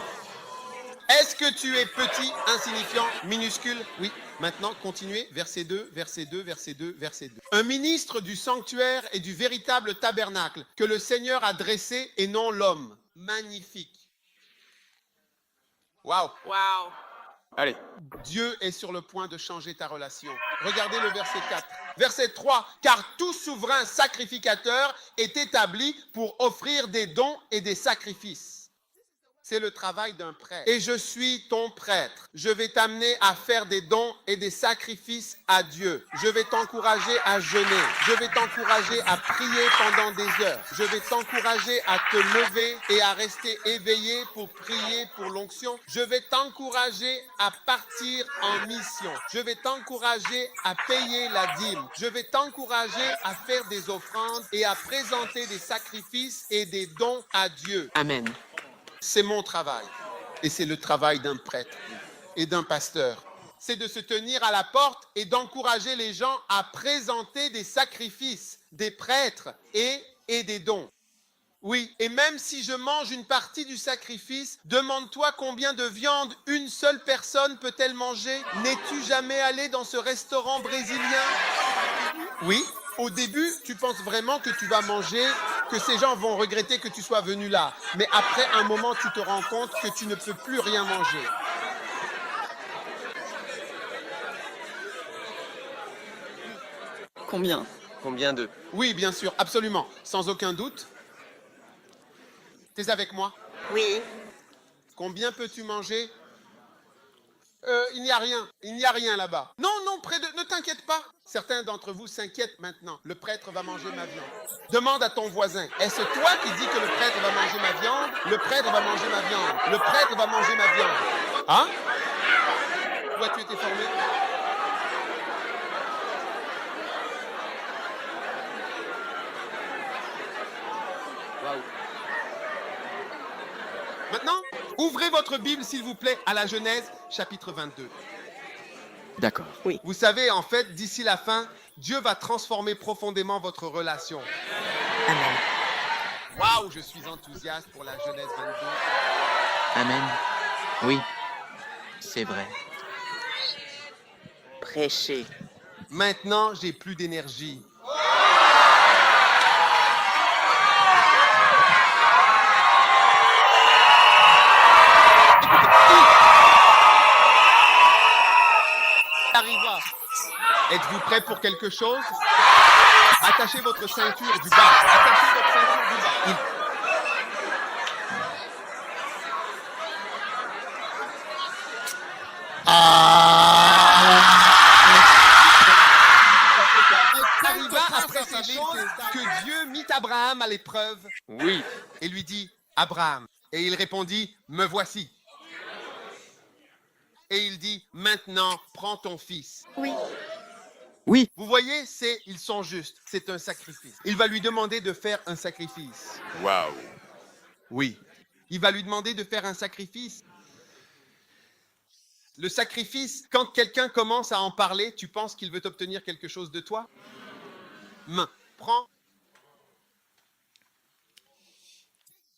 Est-ce que tu es petit, insignifiant, minuscule? Oui. Maintenant, continuez. Verset 2, verset 2, verset 2, verset 2. Un ministre du sanctuaire et du véritable tabernacle que le Seigneur a dressé et non l'homme. Magnifique. Waouh. Waouh. Allez. Dieu est sur le point de changer ta relation. Regardez le verset 4. Verset 3. Car tout souverain sacrificateur est établi pour offrir des dons et des sacrifices. C'est le travail d'un prêtre. Et je suis ton prêtre. Je vais t'amener à faire des dons et des sacrifices à Dieu. Je vais t'encourager à jeûner. Je vais t'encourager à prier pendant des heures. Je vais t'encourager à te lever et à rester éveillé pour prier pour l'onction. Je vais t'encourager à partir en mission. Je vais t'encourager à payer la dîme. Je vais t'encourager à faire des offrandes et à présenter des sacrifices et des dons à Dieu. Amen. C'est mon travail. Et c'est le travail d'un prêtre et d'un pasteur. C'est de se tenir à la porte et d'encourager les gens à présenter des sacrifices, des prêtres et des dons. Oui, et même si je mange une partie du sacrifice, demande-toi combien de viande une seule personne peut-elle manger? N'es-tu jamais allé dans ce restaurant brésilien? Oui. Au début, tu penses vraiment que tu vas manger, que ces gens vont regretter que tu sois venu là. Mais après un moment, tu te rends compte que tu ne peux plus rien manger. Combien? Combien de... Oui, bien sûr, absolument, sans aucun doute. T'es avec moi? Oui. Combien peux-tu manger? Il n'y a rien là-bas. Non, ne t'inquiète pas. Certains d'entre vous s'inquiètent maintenant. Le prêtre va manger ma viande. Demande à ton voisin, est-ce toi qui dis que le prêtre va manger ma viande? Le prêtre va manger ma viande. Le prêtre va manger ma viande. Hein? Où as-tu été formé? Waouh. Maintenant, ouvrez votre Bible, s'il vous plaît, à la Genèse, chapitre 22. D'accord. Vous savez, en fait, d'ici la fin, Dieu va transformer profondément votre relation. Amen. Waouh, je suis enthousiaste pour la Genèse 22. Amen. Oui. C'est vrai. Prêcher. Maintenant, j'ai plus d'énergie. Il arriva. Êtes-vous prêt pour quelque chose? Attachez votre ceinture du bas. Attachez votre ceinture du bas. Il arriva après ces choses que Dieu mit Abraham à l'épreuve Oui. et lui dit, Abraham. Et il répondit, me voici. Et il dit, maintenant, prends ton fils. Oui. Oui. Vous voyez, ils sont justes. C'est un sacrifice. Il va lui demander de faire un sacrifice. Waouh. Oui. Il va lui demander de faire un sacrifice. Le sacrifice, quand quelqu'un commence à en parler, tu penses qu'il veut obtenir quelque chose de toi? Prends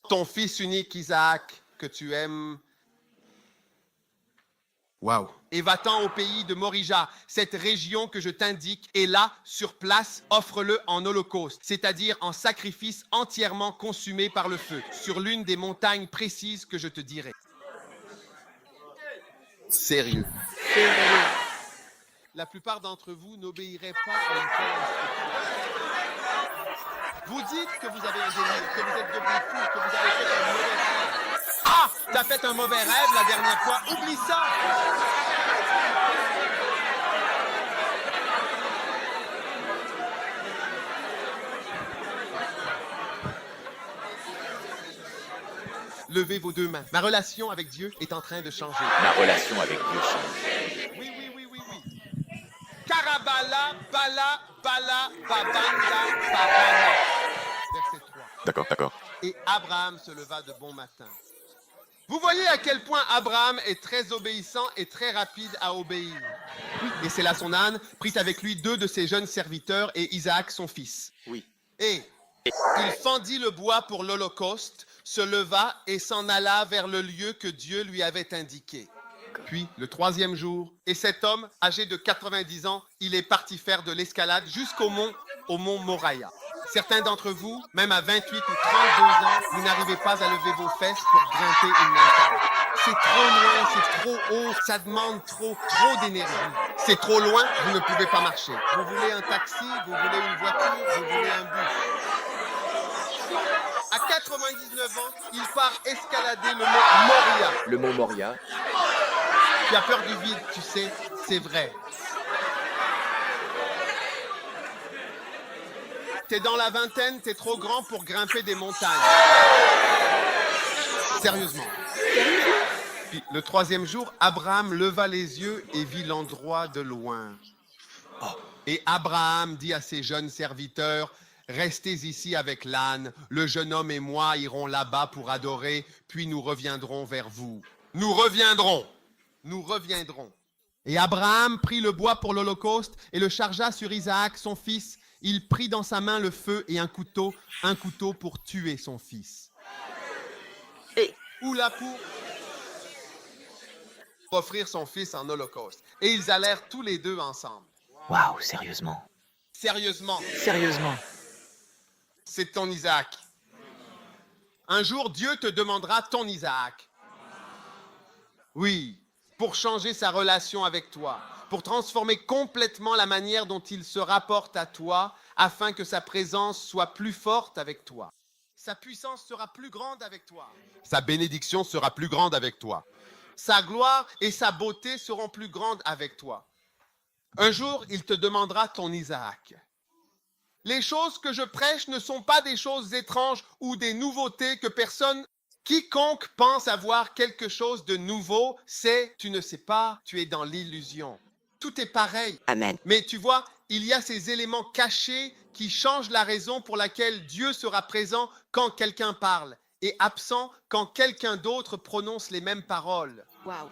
ton fils unique Isaac que tu aimes. Waouh. Et va-t'en au pays de Morija, cette région que je t'indique, et là, sur place, offre-le en holocauste, c'est-à-dire en sacrifice entièrement consumé par le feu, sur l'une des montagnes précises que je te dirai. Sérieux. La plupart d'entre vous n'obéiraient pas à une telle instruction. Vous dites que vous avez un délire, que vous êtes devenu fou, que vous avez fait un mauvais rêve. Ah! T'as fait un mauvais rêve la dernière fois, oublie ça! Levez vos deux mains. Ma relation avec Dieu est en train de changer. Ma relation avec Dieu change. Oui. Karabala, bala, bala, babanda, babana. Verset 3. D'accord. Et Abraham se leva de bon matin. Vous voyez à quel point Abraham est très obéissant et très rapide à obéir. Et c'est là son âne, prit avec lui 2 de ses jeunes serviteurs et Isaac son fils. Oui. Et il fendit le bois pour l'Holocauste, se leva et s'en alla vers le lieu que Dieu lui avait indiqué. Puis, le 3e jour, et cet homme, âgé de 90 ans, il est parti faire de l'escalade jusqu'au mont Moriah. Certains d'entre vous, même à 28 ou 32 ans, vous n'arrivez pas à lever vos fesses pour grimper une montagne. C'est trop loin, c'est trop haut, ça demande trop d'énergie. C'est trop loin, vous ne pouvez pas marcher. Vous voulez un taxi, vous voulez une voiture, vous voulez un bus. À 99 ans, il part escalader le mont Moriah. Le mont Moria. Tu as peur du vide, tu sais, c'est vrai. T'es dans la vingtaine, t'es trop grand pour grimper des montagnes. Sérieusement. Puis, le 3e jour, Abraham leva les yeux et vit l'endroit de loin. Et Abraham dit à ses jeunes serviteurs, « Restez ici avec l'âne, le jeune homme et moi irons là-bas pour adorer, puis nous reviendrons vers vous. » Nous reviendrons. Et Abraham prit le bois pour l'Holocauste et le chargea sur Isaac, son fils. Il prit dans sa main le feu et un couteau pour tuer son fils. Ou là pour offrir son fils en holocauste. Et ils allèrent tous les deux ensemble. Waouh, sérieusement. Sérieusement, Sérieusement. c'est ton Isaac. Un jour, Dieu te demandera ton Isaac. Oui, pour changer sa relation avec toi, pour transformer complètement la manière dont il se rapporte à toi, afin que sa présence soit plus forte avec toi. Sa puissance sera plus grande avec toi. Sa bénédiction sera plus grande avec toi. Sa gloire et sa beauté seront plus grandes avec toi. Un jour, il te demandera ton Isaac. Les choses que je prêche ne sont pas des choses étranges ou des nouveautés que quiconque pense avoir quelque chose de nouveau, tu ne sais pas, tu es dans l'illusion. Tout est pareil. Amen. Mais tu vois, il y a ces éléments cachés qui changent la raison pour laquelle Dieu sera présent quand quelqu'un parle et absent quand quelqu'un d'autre prononce les mêmes paroles. Waouh.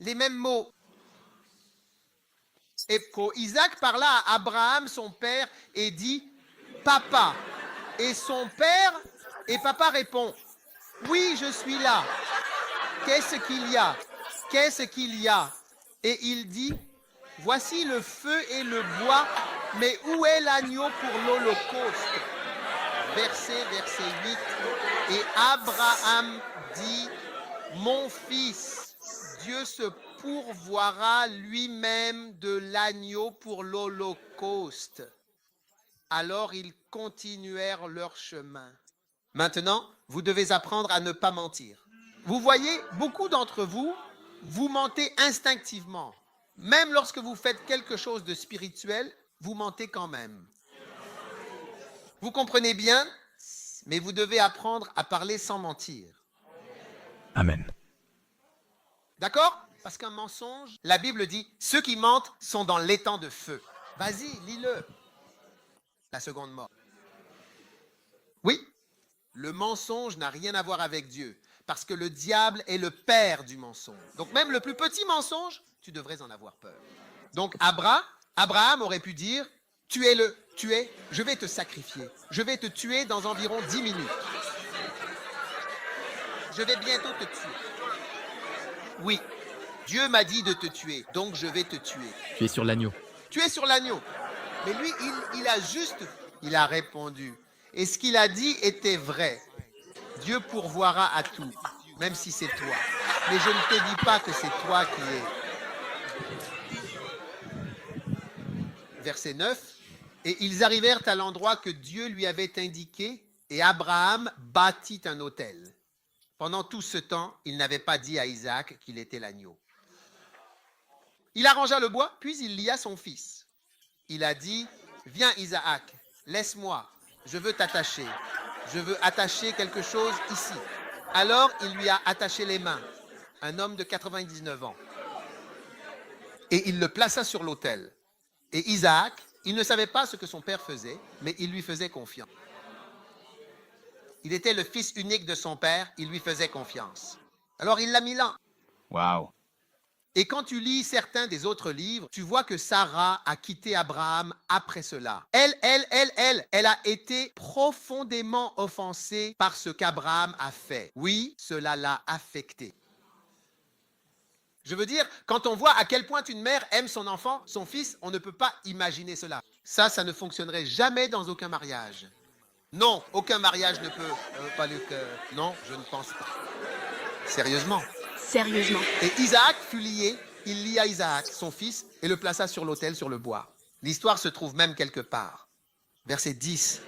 Les mêmes mots. Et quand Isaac parla à Abraham, son père, et dit « Papa ». Et son père, et papa répond « Oui, je suis là. Qu'est-ce qu'il y a ?» qu'est-ce qu'il y a? Et il dit, voici le feu et le bois, mais où est l'agneau pour l'Holocauste? Verset 8. Et Abraham dit, mon fils, Dieu se pourvoira lui-même de l'agneau pour l'Holocauste. Alors ils continuèrent leur chemin. Maintenant, vous devez apprendre à ne pas mentir. Vous voyez, beaucoup d'entre vous, vous mentez instinctivement. Même lorsque vous faites quelque chose de spirituel, vous mentez quand même. Vous comprenez bien, mais vous devez apprendre à parler sans mentir. Amen. D'accord? Parce qu'un mensonge, la Bible dit, ceux qui mentent sont dans l'étang de feu. Vas-y, lis-le. La seconde mort. Oui, le mensonge n'a rien à voir avec Dieu, parce que le diable est le père du mensonge. Donc même le plus petit mensonge, tu devrais en avoir peur. Donc Abraham aurait pu dire, tuez-le, je vais te sacrifier. Je vais te tuer dans environ 10 minutes. Je vais bientôt te tuer. Oui, Dieu m'a dit de te tuer, donc je vais te tuer. Tu es sur l'agneau. Tu es sur l'agneau. Mais lui, il a répondu. Et ce qu'il a dit était vrai. Dieu pourvoira à tout, même si c'est toi. Mais je ne te dis pas que c'est toi qui es. Verset 9. Et ils arrivèrent à l'endroit que Dieu lui avait indiqué, et Abraham bâtit un autel. Pendant tout ce temps, il n'avait pas dit à Isaac qu'il était l'agneau. Il arrangea le bois, puis il lia son fils. Il a dit, viens Isaac, laisse-moi, je veux t'attacher. Je veux attacher quelque chose ici. Alors il lui a attaché les mains, un homme de 99 ans. Et il le plaça sur l'autel. Et Isaac, il ne savait pas ce que son père faisait, mais il lui faisait confiance. Il était le fils unique de son père, il lui faisait confiance. Alors il l'a mis là. Waouh. Et quand tu lis certains des autres livres, tu vois que Sarah a quitté Abraham après cela. Elle a été profondément offensée par ce qu'Abraham a fait. Oui, cela l'a affectée. Je veux dire, quand on voit à quel point une mère aime son enfant, son fils, on ne peut pas imaginer cela. Ça ne fonctionnerait jamais dans aucun mariage. Non, aucun mariage ne peut... pas le cœur. Non, je ne pense pas. Sérieusement. Sérieusement. Et Isaac fut lié, il lia Isaac, son fils, et le plaça sur l'autel sur le bois. L'histoire se trouve même quelque part. Verset 10.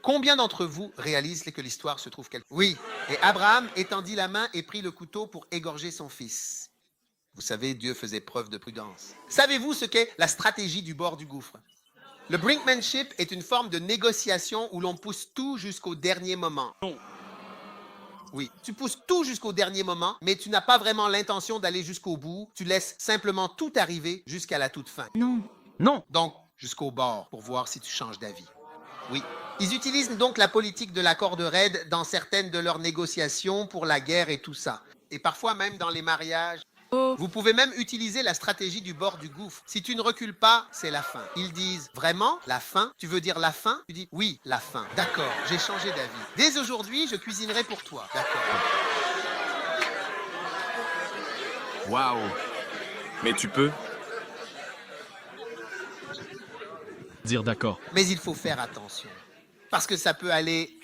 Combien d'entre vous réalisent que l'histoire se trouve quelque part? Oui. Et Abraham étendit la main et prit le couteau pour égorger son fils. Vous savez, Dieu faisait preuve de prudence. Savez-vous ce qu'est la stratégie du bord du gouffre? Le brinkmanship est une forme de négociation où l'on pousse tout jusqu'au dernier moment. Oui, tu pousses tout jusqu'au dernier moment, mais tu n'as pas vraiment l'intention d'aller jusqu'au bout. Tu laisses simplement tout arriver jusqu'à la toute fin. Non. Non. Donc, jusqu'au bord, pour voir si tu changes d'avis. Oui. Ils utilisent donc la politique de la corde raide dans certaines de leurs négociations pour la guerre et tout ça. Et parfois même dans les mariages. Vous pouvez même utiliser la stratégie du bord du gouffre. Si tu ne recules pas, c'est la fin. Ils disent, vraiment, la fin? Tu veux dire la fin? Tu dis, oui, la fin. D'accord, j'ai changé d'avis. Dès aujourd'hui, je cuisinerai pour toi. D'accord. Waouh. Mais tu peux dire d'accord. Mais il faut faire attention. Parce que ça peut aller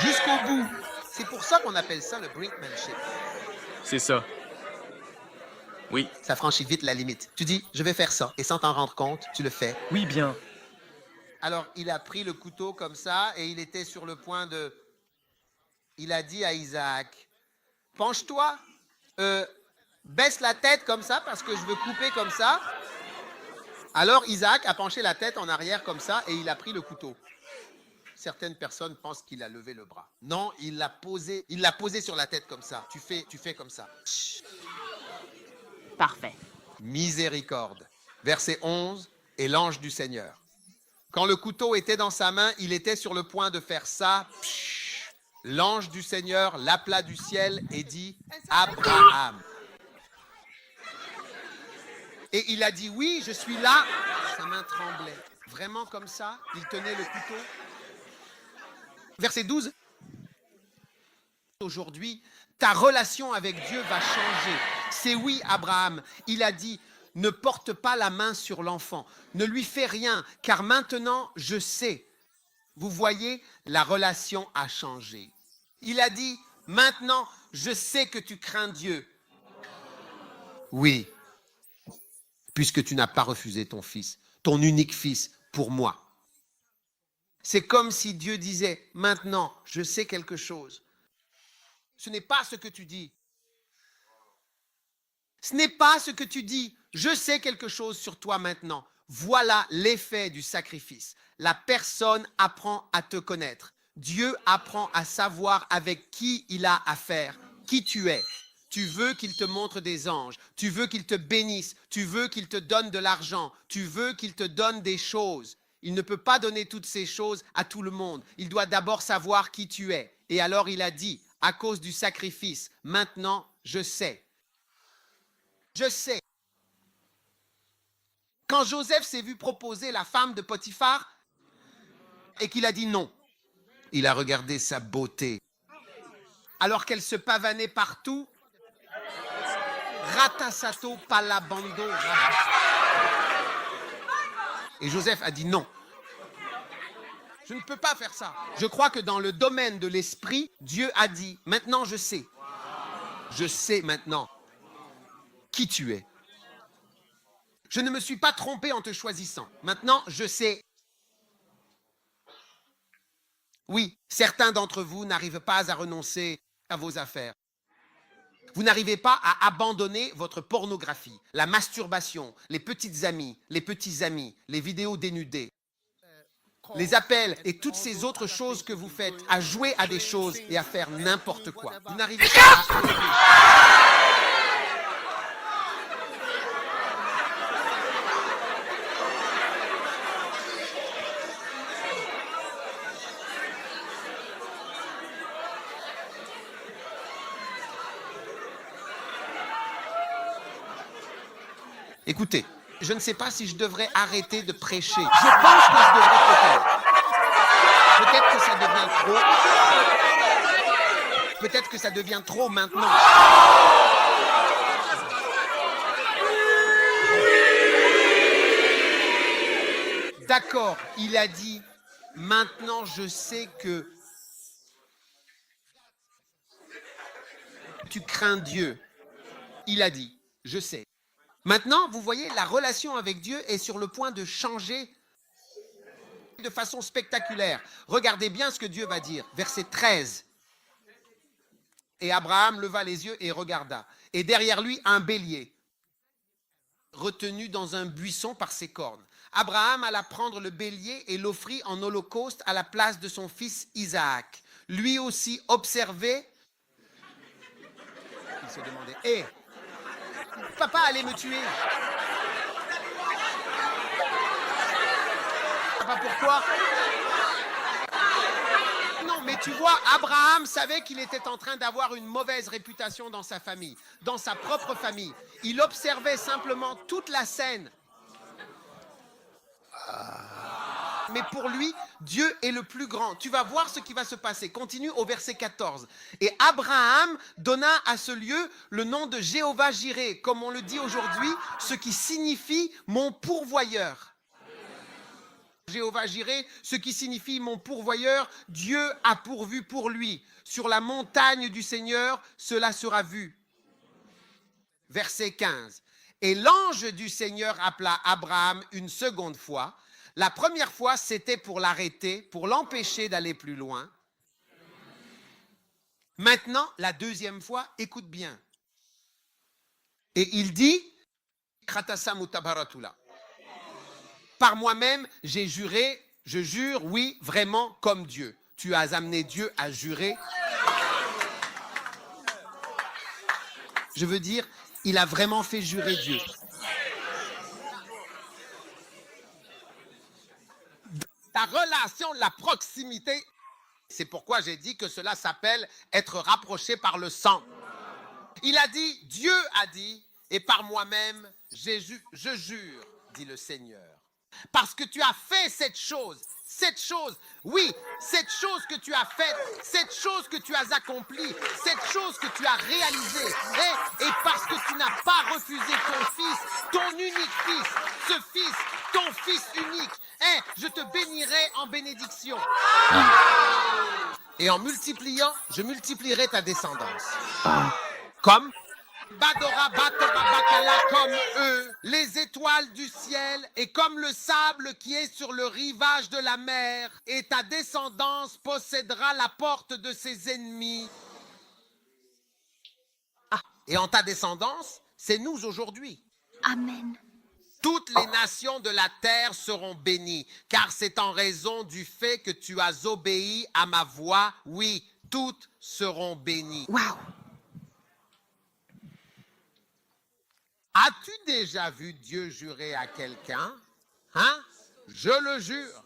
jusqu'au bout. C'est pour ça qu'on appelle ça le brinkmanship. C'est ça. Oui. Ça franchit vite la limite. Tu dis, je vais faire ça. Et sans t'en rendre compte, tu le fais. Oui, bien. Alors, il a pris le couteau comme ça et il était sur le point de... Il a dit à Isaac, penche-toi, baisse la tête comme ça parce que je veux couper comme ça. Alors, Isaac a penché la tête en arrière comme ça et il a pris le couteau. Certaines personnes pensent qu'il a levé le bras. Non, il l'a posé sur la tête comme ça. Tu fais comme ça. Chut. Parfait. Miséricorde. Verset 11, et l'ange du Seigneur. Quand le couteau était dans sa main, il était sur le point de faire ça. Psh, l'ange du Seigneur l'appela du ciel et dit, Abraham. Et il a dit, oui, je suis là. Sa main tremblait. Vraiment comme ça, il tenait le couteau. Verset 12. aujourd'hui, ta relation avec Dieu va changer. C'est oui, Abraham. Il a dit, ne porte pas la main sur l'enfant. Ne lui fais rien, car maintenant, je sais. Vous voyez, la relation a changé. Il a dit, maintenant, je sais que tu crains Dieu. Oui, puisque tu n'as pas refusé ton fils, ton unique fils, pour moi. C'est comme si Dieu disait, maintenant, je sais quelque chose. Ce n'est pas ce que tu dis. Ce n'est pas ce que tu dis. Je sais quelque chose sur toi maintenant. Voilà l'effet du sacrifice. La personne apprend à te connaître. Dieu apprend à savoir avec qui il a affaire, qui tu es. Tu veux qu'il te montre des anges, tu veux qu'il te bénisse, tu veux qu'il te donne de l'argent, tu veux qu'il te donne des choses. Il ne peut pas donner toutes ces choses à tout le monde. Il doit d'abord savoir qui tu es. Et alors il a dit, à cause du sacrifice, maintenant je sais. Je sais. Quand Joseph s'est vu proposer la femme de Potiphar et qu'il a dit non, il a regardé sa beauté. Alors qu'elle se pavanait partout, Ratasato palabando. Et Joseph a dit non. Je ne peux pas faire ça. Je crois que dans le domaine de l'esprit, Dieu a dit, maintenant je sais. Je sais maintenant qui tu es. Je ne me suis pas trompé en te choisissant. Maintenant, je sais. Oui, certains d'entre vous n'arrivent pas à renoncer à vos affaires. Vous n'arrivez pas à abandonner votre pornographie, la masturbation, les petites amies, les petits amis, les vidéos dénudées, les appels et toutes ces autres choses que vous faites, à jouer à des choses et à faire n'importe quoi. Vous n'arrivez pas à enlever. Écoutez, je ne sais pas si je devrais arrêter de prêcher. Je pense que je devrais peut-être. Peut-être que ça devient trop. Peut-être que ça devient trop maintenant. D'accord, il a dit, maintenant je sais que tu crains Dieu. Il a dit, je sais. Maintenant, vous voyez, la relation avec Dieu est sur le point de changer de façon spectaculaire. Regardez bien ce que Dieu va dire. Verset 13. Et Abraham leva les yeux et regarda. Et derrière lui, un bélier, retenu dans un buisson par ses cornes. Abraham alla prendre le bélier et l'offrit en holocauste à la place de son fils Isaac. Lui aussi observait. Il se demandait, hé, papa allait me tuer. Papa, pourquoi? Non, mais tu vois, Abraham savait qu'il était en train d'avoir une mauvaise réputation dans sa famille, dans sa propre famille. Il observait simplement toute la scène. Mais pour lui, Dieu est le plus grand. Tu vas voir ce qui va se passer. Continue au verset 14. Et Abraham donna à ce lieu le nom de Jéhovah Jireh, comme on le dit aujourd'hui, ce qui signifie mon pourvoyeur. Jéhovah Jireh, ce qui signifie mon pourvoyeur, Dieu a pourvu pour lui. Sur la montagne du Seigneur, cela sera vu. Verset 15. Et l'ange du Seigneur appela Abraham une seconde fois. La première fois, c'était pour l'arrêter, pour l'empêcher d'aller plus loin. Maintenant, la deuxième fois, écoute bien. Et il dit, par moi-même, j'ai juré, je jure, oui, vraiment comme Dieu. Tu as amené Dieu à jurer. Je veux dire, il a vraiment fait jurer Dieu. La relation, la proximité, c'est pourquoi j'ai dit que cela s'appelle être rapproché par le sang. Il a dit, Dieu a dit, et par moi-même, je jure, dit le Seigneur. Parce que tu as fait cette chose, oui, cette chose que tu as faite, cette chose que tu as accomplie, cette chose que tu as réalisée. Et parce que tu n'as pas refusé ton fils, ton unique fils, ton fils unique, je te bénirai en bénédiction. Et en multipliant, je multiplierai ta descendance. Comme Badora Batera Bakala, comme eux, les étoiles du ciel, et comme le sable qui est sur le rivage de la mer, et ta descendance possédera la porte de ses ennemis. Et en ta descendance, c'est nous aujourd'hui. Amen. Toutes les nations de la terre seront bénies, car c'est en raison du fait que tu as obéi à ma voix, oui, toutes seront bénies. Waouh. As-tu déjà vu Dieu jurer à quelqu'un? Hein? Je le jure.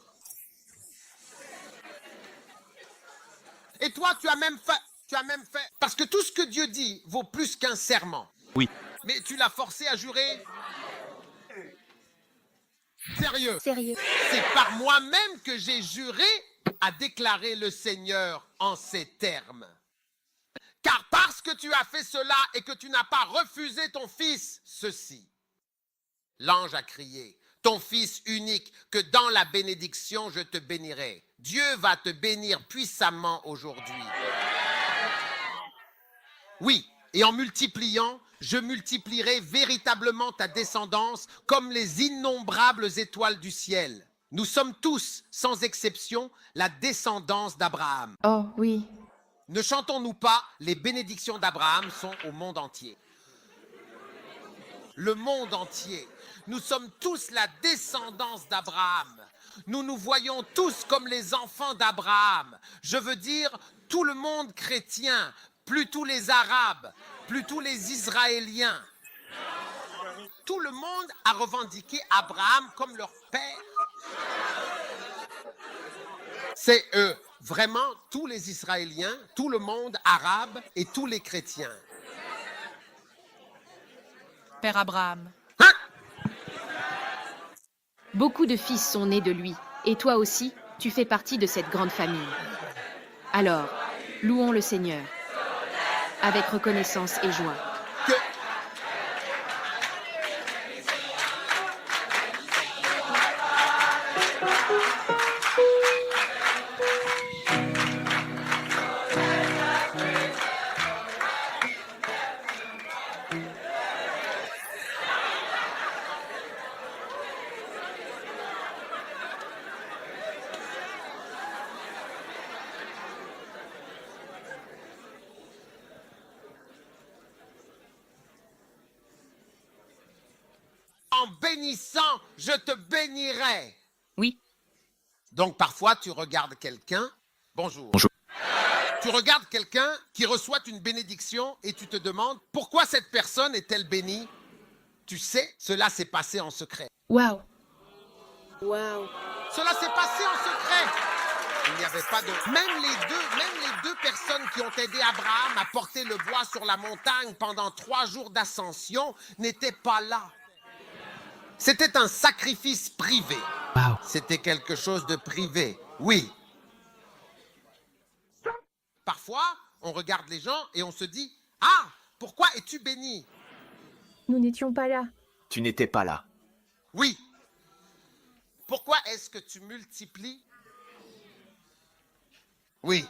Et toi, tu as même fait, parce que tout ce que Dieu dit vaut plus qu'un serment. Oui. Mais tu l'as forcé à jurer? Sérieux? Sérieux. C'est par moi-même que j'ai juré, a déclaré le Seigneur en ces termes. Car parce que tu as fait cela et que tu n'as pas refusé ton fils, ceci. L'ange a crié, ton fils unique, que dans la bénédiction je te bénirai. Dieu va te bénir puissamment aujourd'hui. Oui, et en multipliant, je multiplierai véritablement ta descendance comme les innombrables étoiles du ciel. Nous sommes tous, sans exception, la descendance d'Abraham. Oh oui. Ne chantons-nous pas, les bénédictions d'Abraham sont au monde entier. Le monde entier. Nous sommes tous la descendance d'Abraham. Nous nous voyons tous comme les enfants d'Abraham. Je veux dire, tout le monde chrétien, plus tous les Arabes, plus tous les Israéliens. Tout le monde a revendiqué Abraham comme leur père. C'est eux. Vraiment, tous les Israéliens, tout le monde arabe et tous les chrétiens. Père Abraham. Hein? Beaucoup de fils sont nés de lui. Et toi aussi, tu fais partie de cette grande famille. Alors, louons le Seigneur. Avec reconnaissance et joie. Que... En bénissant, je te bénirai. Oui. Donc parfois, tu regardes quelqu'un. Bonjour. Bonjour. Tu regardes quelqu'un qui reçoit une bénédiction et tu te demandes pourquoi cette personne est-elle bénie? Tu sais, cela s'est passé en secret. Waouh. Waouh. Cela s'est passé en secret. Il n'y avait pas de... Même les deux personnes qui ont aidé Abraham à porter le bois sur la montagne pendant 3 jours d'ascension n'étaient pas là. C'était un sacrifice privé. Wow. C'était quelque chose de privé, oui. Parfois, on regarde les gens et on se dit « Ah, pourquoi es-tu béni ?» Nous n'étions pas là. Tu n'étais pas là. Oui. Pourquoi est-ce que tu multiplies? Oui.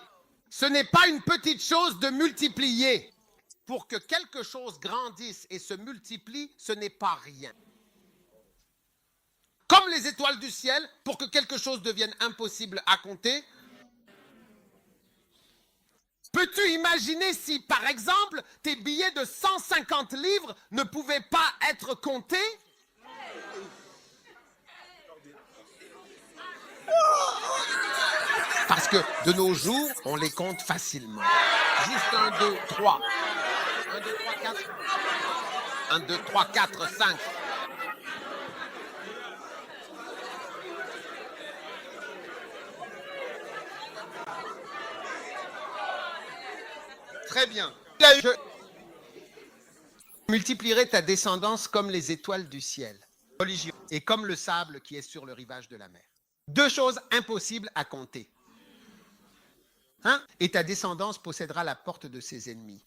Ce n'est pas une petite chose de multiplier. Pour que quelque chose grandisse et se multiplie, ce n'est pas rien. Comme les étoiles du ciel, pour que quelque chose devienne impossible à compter. Peux-tu imaginer si, par exemple, tes billets de 150 livres ne pouvaient pas être comptés? Parce que de nos jours, on les compte facilement. Juste 1, 2, 3. 1, 2, 3, 4. 1, 2, 3, 4, 5. Très bien. Je multiplierai ta descendance comme les étoiles du ciel. Religion. est comme le sable qui est sur le rivage de la mer. Deux choses impossibles à compter. Hein? Et ta descendance possédera la porte de ses ennemis.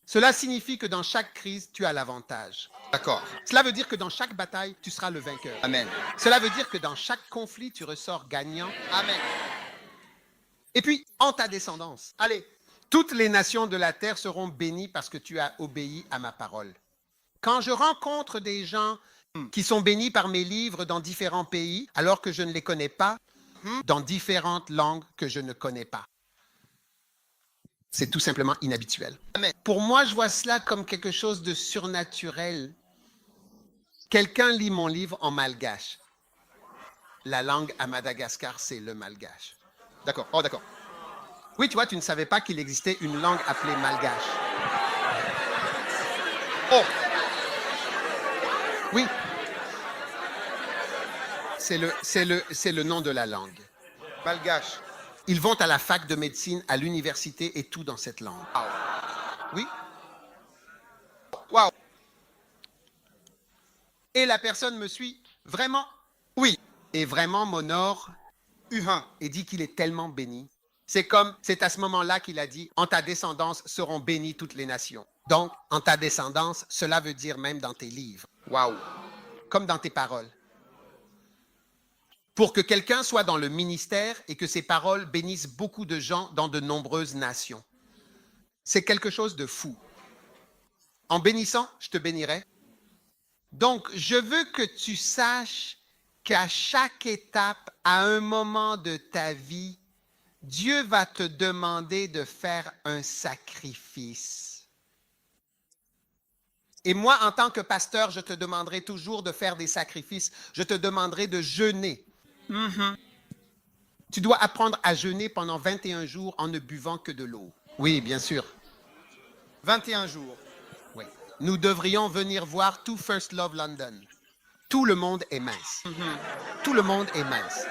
Cela signifie que dans chaque crise, tu as l'avantage. D'accord. Cela veut dire que dans chaque bataille, tu seras le vainqueur. Amen. Cela veut dire que dans chaque conflit, tu ressors gagnant. Amen. Et puis, en ta descendance, allez, toutes les nations de la terre seront bénies parce que tu as obéi à ma parole. Quand je rencontre des gens qui sont bénis par mes livres dans différents pays, alors que je ne les connais pas, dans différentes langues que je ne connais pas. C'est tout simplement inhabituel. Amen. Pour moi, je vois cela comme quelque chose de surnaturel. Quelqu'un lit mon livre en malgache. La langue à Madagascar, c'est le malgache. D'accord. Oh, d'accord. Oui, tu vois, tu ne savais pas qu'il existait une langue appelée malgache. Oh, Oui. C'est le nom de la langue. malgache. Ils vont à la fac de médecine, à l'université et tout dans cette langue. Oui. Wow. Et la personne me suit vraiment. Oui. Et vraiment m'honore Uhin. et dit qu'il est tellement béni. C'est à ce moment-là qu'il a dit, en ta descendance seront bénies toutes les nations. Donc, en ta descendance, cela veut dire même dans tes livres, Wow. comme dans tes paroles. Pour que quelqu'un soit dans le ministère et que ses paroles bénissent beaucoup de gens dans de nombreuses nations. C'est quelque chose de fou. En bénissant, je te bénirai. Donc, je veux que tu saches qu'à chaque étape, à un moment de ta vie, Dieu va te demander de faire un sacrifice. Et moi, en tant que pasteur, je te demanderai toujours de faire des sacrifices. Je te demanderai de jeûner. Tu dois apprendre à jeûner pendant 21 jours en ne buvant que de l'eau. Oui, bien sûr. 21 jours. Oui. Nous devrions venir voir tout First Love London. Tout le monde est mince. Tout le monde est mince.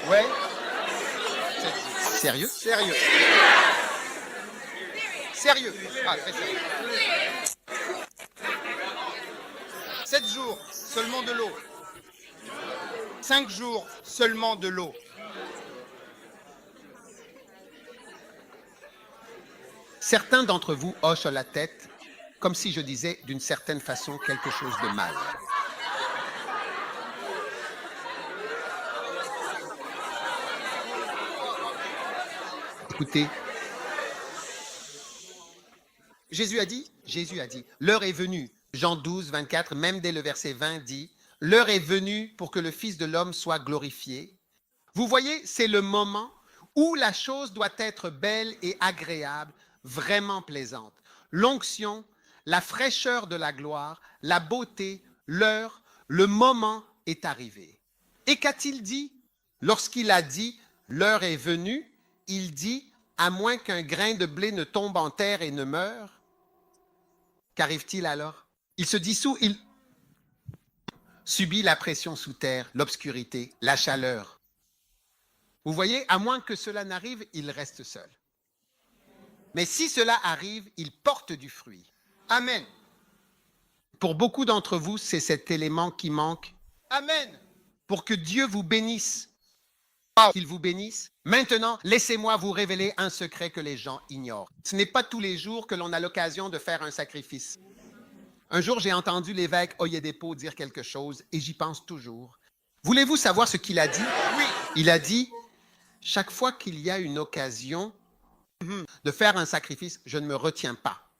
Ouais. Sérieux? Sérieux. Sérieux. Ah, très sérieux. 7 jours, seulement de l'eau. 5 jours, seulement de l'eau. Certains d'entre vous hochent la tête comme si je disais d'une certaine façon quelque chose de mal. Écoutez, Jésus a dit, l'heure est venue. Jean 12, 24, même dès le verset 20 dit, l'heure est venue pour que le Fils de l'homme soit glorifié. Vous voyez, c'est le moment où la chose doit être belle et agréable, vraiment plaisante. L'onction, la fraîcheur de la gloire, la beauté, l'heure, le moment est arrivé. Et qu'a-t-il dit? Lorsqu'il a dit, l'heure est venue, il dit, à moins qu'un grain de blé ne tombe en terre et ne meure, qu'arrive-t-il alors? Il se dissout, il subit la pression sous terre, l'obscurité, la chaleur. Vous voyez, à moins que cela n'arrive, il reste seul. Mais si cela arrive, il porte du fruit. Amen. Pour beaucoup d'entre vous, c'est cet élément qui manque. Amen. Pour que Dieu vous bénisse, qu'il vous bénisse. Maintenant, laissez-moi vous révéler un secret que les gens ignorent. Ce n'est pas tous les jours que l'on a l'occasion de faire un sacrifice. Un jour, j'ai entendu l'évêque Oyedepo dire quelque chose et j'y pense toujours. Voulez-vous savoir ce qu'il a dit? Oui. Il a dit, chaque fois qu'il y a une occasion de faire un sacrifice, je ne me retiens pas.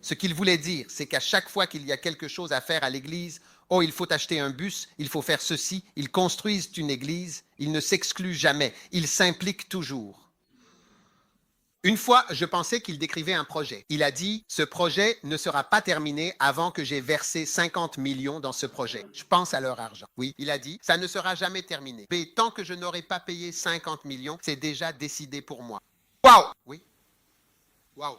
Ce qu'il voulait dire, c'est qu'à chaque fois qu'il y a quelque chose à faire à l'église, oh, il faut acheter un bus, il faut faire ceci, ils construisent une église, ils ne s'excluent jamais, ils s'impliquent toujours. Une fois, je pensais qu'il décrivait un projet. Il a dit, ce projet ne sera pas terminé avant que j'ai versé 50 millions dans ce projet. Je pense à leur argent. Oui, il a dit, ça ne sera jamais terminé. Mais tant que je n'aurai pas payé 50 millions, c'est déjà décidé pour moi. Waouh. Oui. Waouh.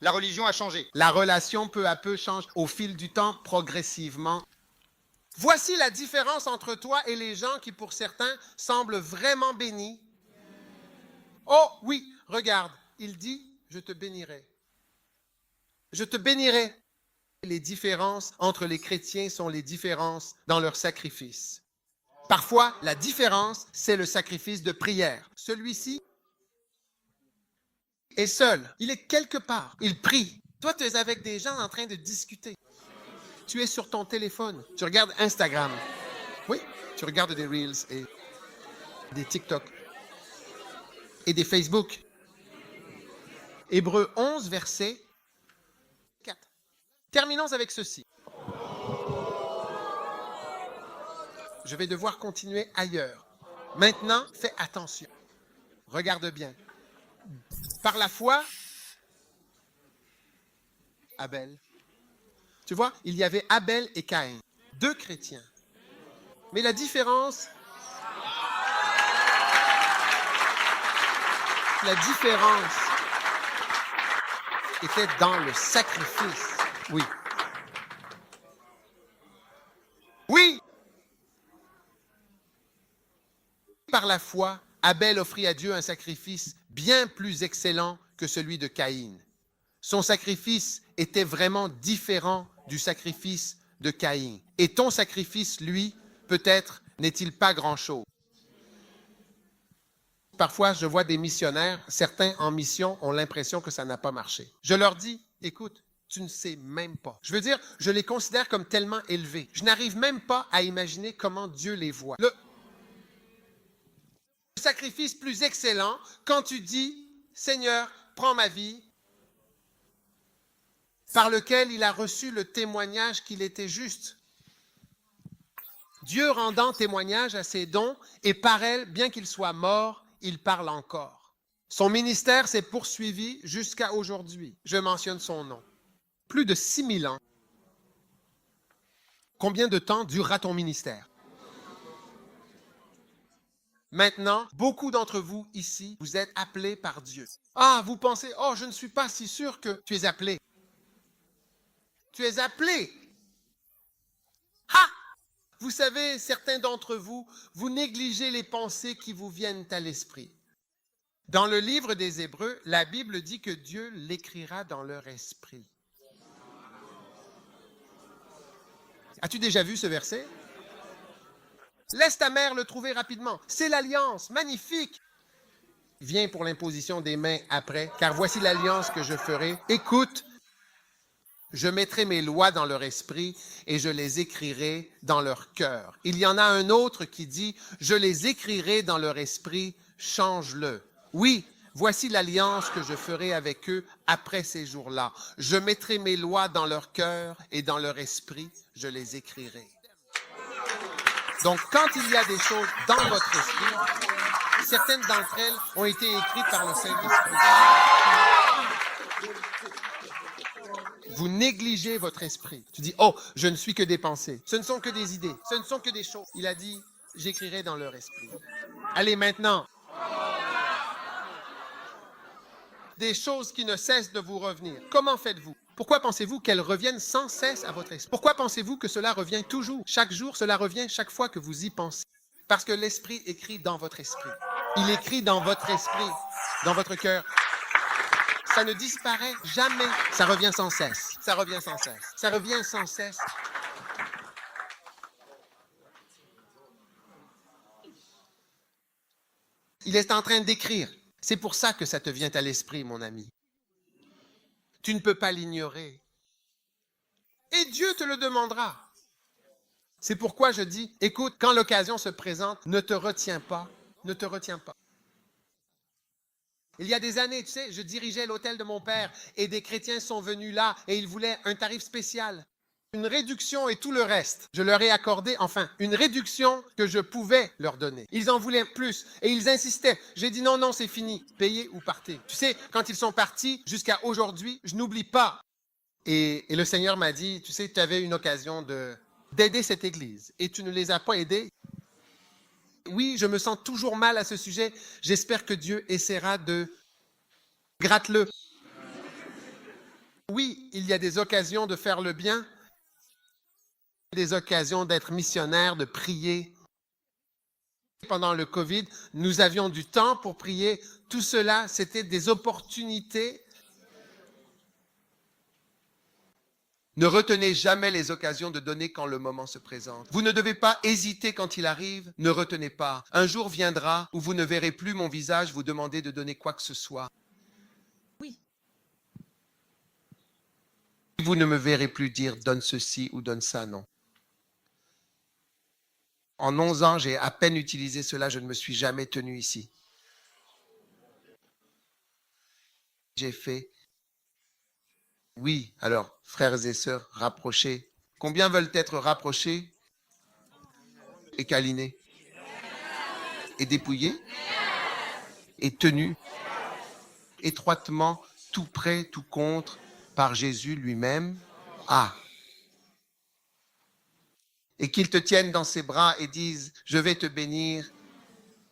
La religion a changé. La relation peu à peu change au fil du temps, progressivement. Voici la différence entre toi et les gens qui, pour certains, semblent vraiment bénis. Oh oui, Regarde, il dit, je te bénirai. Je te bénirai. Les différences entre les chrétiens sont les différences dans leur sacrifice. Parfois, la différence, c'est le sacrifice de prière. Celui-ci est seul. Il est quelque part. Il prie. Toi, tu es avec des gens en train de discuter. Tu es sur ton téléphone. Tu regardes Instagram. Oui, tu regardes des Reels et des TikTok et des Facebook. Hébreux 11, verset 4. Terminons avec ceci. Je vais devoir continuer ailleurs. Maintenant, fais attention. Regarde bien. Par la foi, Abel. Tu vois, il y avait Abel et Caïn, deux chrétiens. Mais la différence était dans le sacrifice. Oui. Oui! Par la foi, Abel offrit à Dieu un sacrifice bien plus excellent que celui de Caïn. Son sacrifice était vraiment différent du sacrifice de Caïn. Et ton sacrifice, lui, peut-être, n'est-il pas grand-chose. Parfois, je vois des missionnaires, certains en mission ont l'impression que ça n'a pas marché. Je leur dis, écoute, tu ne sais même pas. Je veux dire, je les considère comme tellement élevés. Je n'arrive même pas à imaginer comment Dieu les voit. Le sacrifice plus excellent, quand tu dis, Seigneur, prends ma vie, par lequel il a reçu le témoignage qu'il était juste. Dieu rendant témoignage à ses dons, et par elle, bien qu'il soit mort, il parle encore. Son ministère s'est poursuivi jusqu'à aujourd'hui. Je mentionne son nom. Plus de 6000 ans. Combien de temps durera ton ministère? Maintenant, beaucoup d'entre vous ici, vous êtes appelés par Dieu. Ah, vous pensez, oh, je ne suis pas si sûr que tu es appelé. Tu es appelé. Ha! Vous savez, certains d'entre vous, vous négligez les pensées qui vous viennent à l'esprit. Dans le livre des Hébreux, la Bible dit que Dieu l'écrira dans leur esprit. As-tu déjà vu ce verset? Laisse ta mère le trouver rapidement. C'est l'alliance, magnifique. Viens pour l'imposition des mains après, car voici l'alliance que je ferai. Écoute, je mettrai mes lois dans leur esprit et je les écrirai dans leur cœur. Il y en a un autre qui dit, je les écrirai dans leur esprit, change-le. Oui, voici l'alliance que je ferai avec eux après ces jours-là. Je mettrai mes lois dans leur cœur et dans leur esprit, je les écrirai. Donc, quand il y a des choses dans votre esprit, certaines d'entre elles ont été écrites par le Saint-Esprit. Vous négligez votre esprit. Tu dis, oh, je ne suis que des pensées. Ce ne sont que des idées. Ce ne sont que des choses. Il a dit, j'écrirai dans leur esprit. Allez, maintenant. Des choses qui ne cessent de vous revenir. Comment faites-vous? Pourquoi pensez-vous qu'elles reviennent sans cesse à votre esprit? Pourquoi pensez-vous que cela revient toujours? Chaque jour, cela revient chaque fois que vous y pensez. Parce que l'esprit écrit dans votre esprit. Il écrit dans votre esprit, dans votre cœur. Ça ne disparaît jamais. Ça revient sans cesse. Ça revient sans cesse. Ça revient sans cesse. Il est en train d'écrire. C'est pour ça que ça te vient à l'esprit, mon ami. Tu ne peux pas l'ignorer. Et Dieu te le demandera. C'est pourquoi je dis, écoute, quand l'occasion se présente, ne te retiens pas. Ne te retiens pas. Il y a des années, tu sais, je dirigeais l'hôtel de mon père et des chrétiens sont venus là et ils voulaient un tarif spécial. Une réduction et tout le reste. Je leur ai accordé, enfin, une réduction que je pouvais leur donner. Ils en voulaient plus et ils insistaient. J'ai dit non, non, c'est fini. Payez ou partez. Tu sais, quand ils sont partis, jusqu'à aujourd'hui, je n'oublie pas. Et le Seigneur m'a dit, tu sais, tu avais une occasion d'aider cette église et tu ne les as pas aidés. Oui, je me sens toujours mal à ce sujet. J'espère que Dieu essaiera de... Gratte-le. Oui, il y a des occasions de faire le bien, des occasions d'être missionnaire, de prier. Pendant le Covid, nous avions du temps pour prier. Tout cela, c'était des opportunités. Ne retenez jamais les occasions de donner quand le moment se présente. Vous ne devez pas hésiter quand il arrive. Ne retenez pas. Un jour viendra où vous ne verrez plus mon visage vous demander de donner quoi que ce soit. Oui. Vous ne me verrez plus dire donne ceci ou donne ça, non. En 11 ans, j'ai à peine utilisé cela, je ne me suis jamais tenu ici. J'ai fait. Oui, alors, frères et sœurs, rapprochez. Combien veulent être rapprochés et câlinés et dépouillés et tenus étroitement, tout près, tout contre, par Jésus lui-même? Ah! Et qu'il te tienne dans ses bras et dise, je vais te bénir,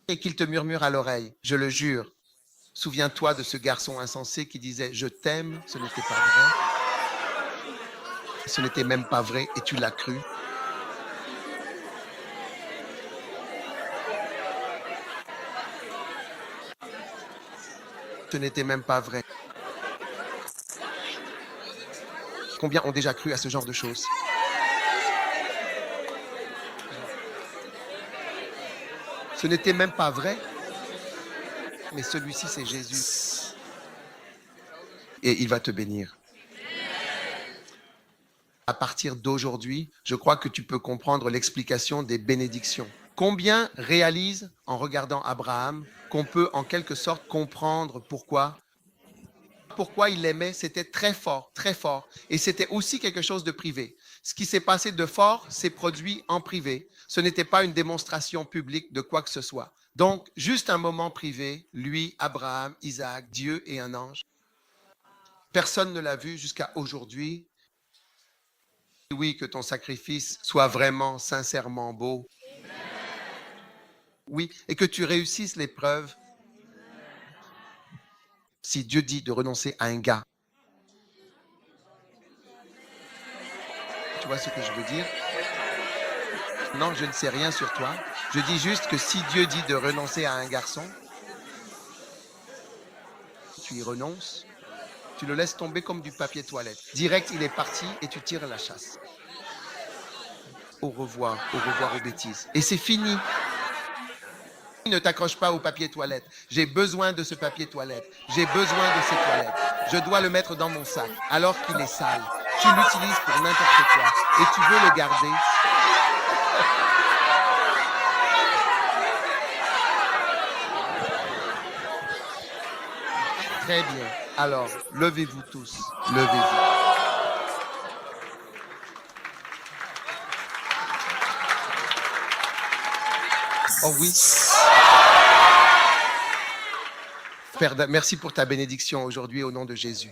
et qu'il te murmure à l'oreille, je le jure. Souviens-toi de ce garçon insensé qui disait, je t'aime, ce n'était pas vrai. Ce n'était même pas vrai et tu l'as cru. Ce n'était même pas vrai. Combien ont déjà cru à ce genre de choses? Ce n'était même pas vrai, mais celui-ci, c'est Jésus. Et il va te bénir. À partir d'aujourd'hui, je crois que tu peux comprendre l'explication des bénédictions. Combien réalisent, en regardant Abraham, qu'on peut en quelque sorte comprendre pourquoi il l'aimait? C'était très fort, très fort. Et c'était aussi quelque chose de privé. Ce qui s'est passé de fort s'est produit en privé. Ce n'était pas une démonstration publique de quoi que ce soit. Donc, juste un moment privé, lui, Abraham, Isaac, Dieu et un ange. Personne ne l'a vu jusqu'à aujourd'hui. Oui, que ton sacrifice soit vraiment, sincèrement beau. Oui, et que tu réussisses l'épreuve. Si Dieu dit de renoncer à un gars, tu vois ce que je veux dire? Non, je ne sais rien sur toi. Je dis juste que si Dieu dit de renoncer à un garçon, tu y renonces, tu le laisses tomber comme du papier toilette. Direct, il est parti et tu tires la chasse. Au revoir aux bêtises. Et c'est fini. Ne t'accroche pas au papier toilette. J'ai besoin de ce papier toilette. J'ai besoin de ces toilettes. Je dois le mettre dans mon sac alors qu'il est sale. Tu l'utilises pour n'importe quoi et tu veux le garder. Très bien. Alors, levez-vous tous. Levez-vous. Oh oui. Père, merci pour ta bénédiction aujourd'hui au nom de Jésus.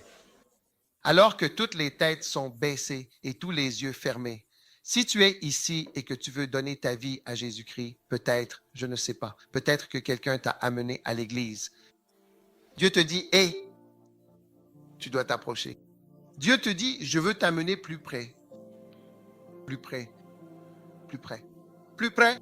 Alors que toutes les têtes sont baissées et tous les yeux fermés, si tu es ici et que tu veux donner ta vie à Jésus-Christ, peut-être, je ne sais pas, peut-être que quelqu'un t'a amené à l'église. Dieu te dit, hé, tu dois t'approcher. Dieu te dit, je veux t'amener plus près. Plus près. Plus près. Plus près.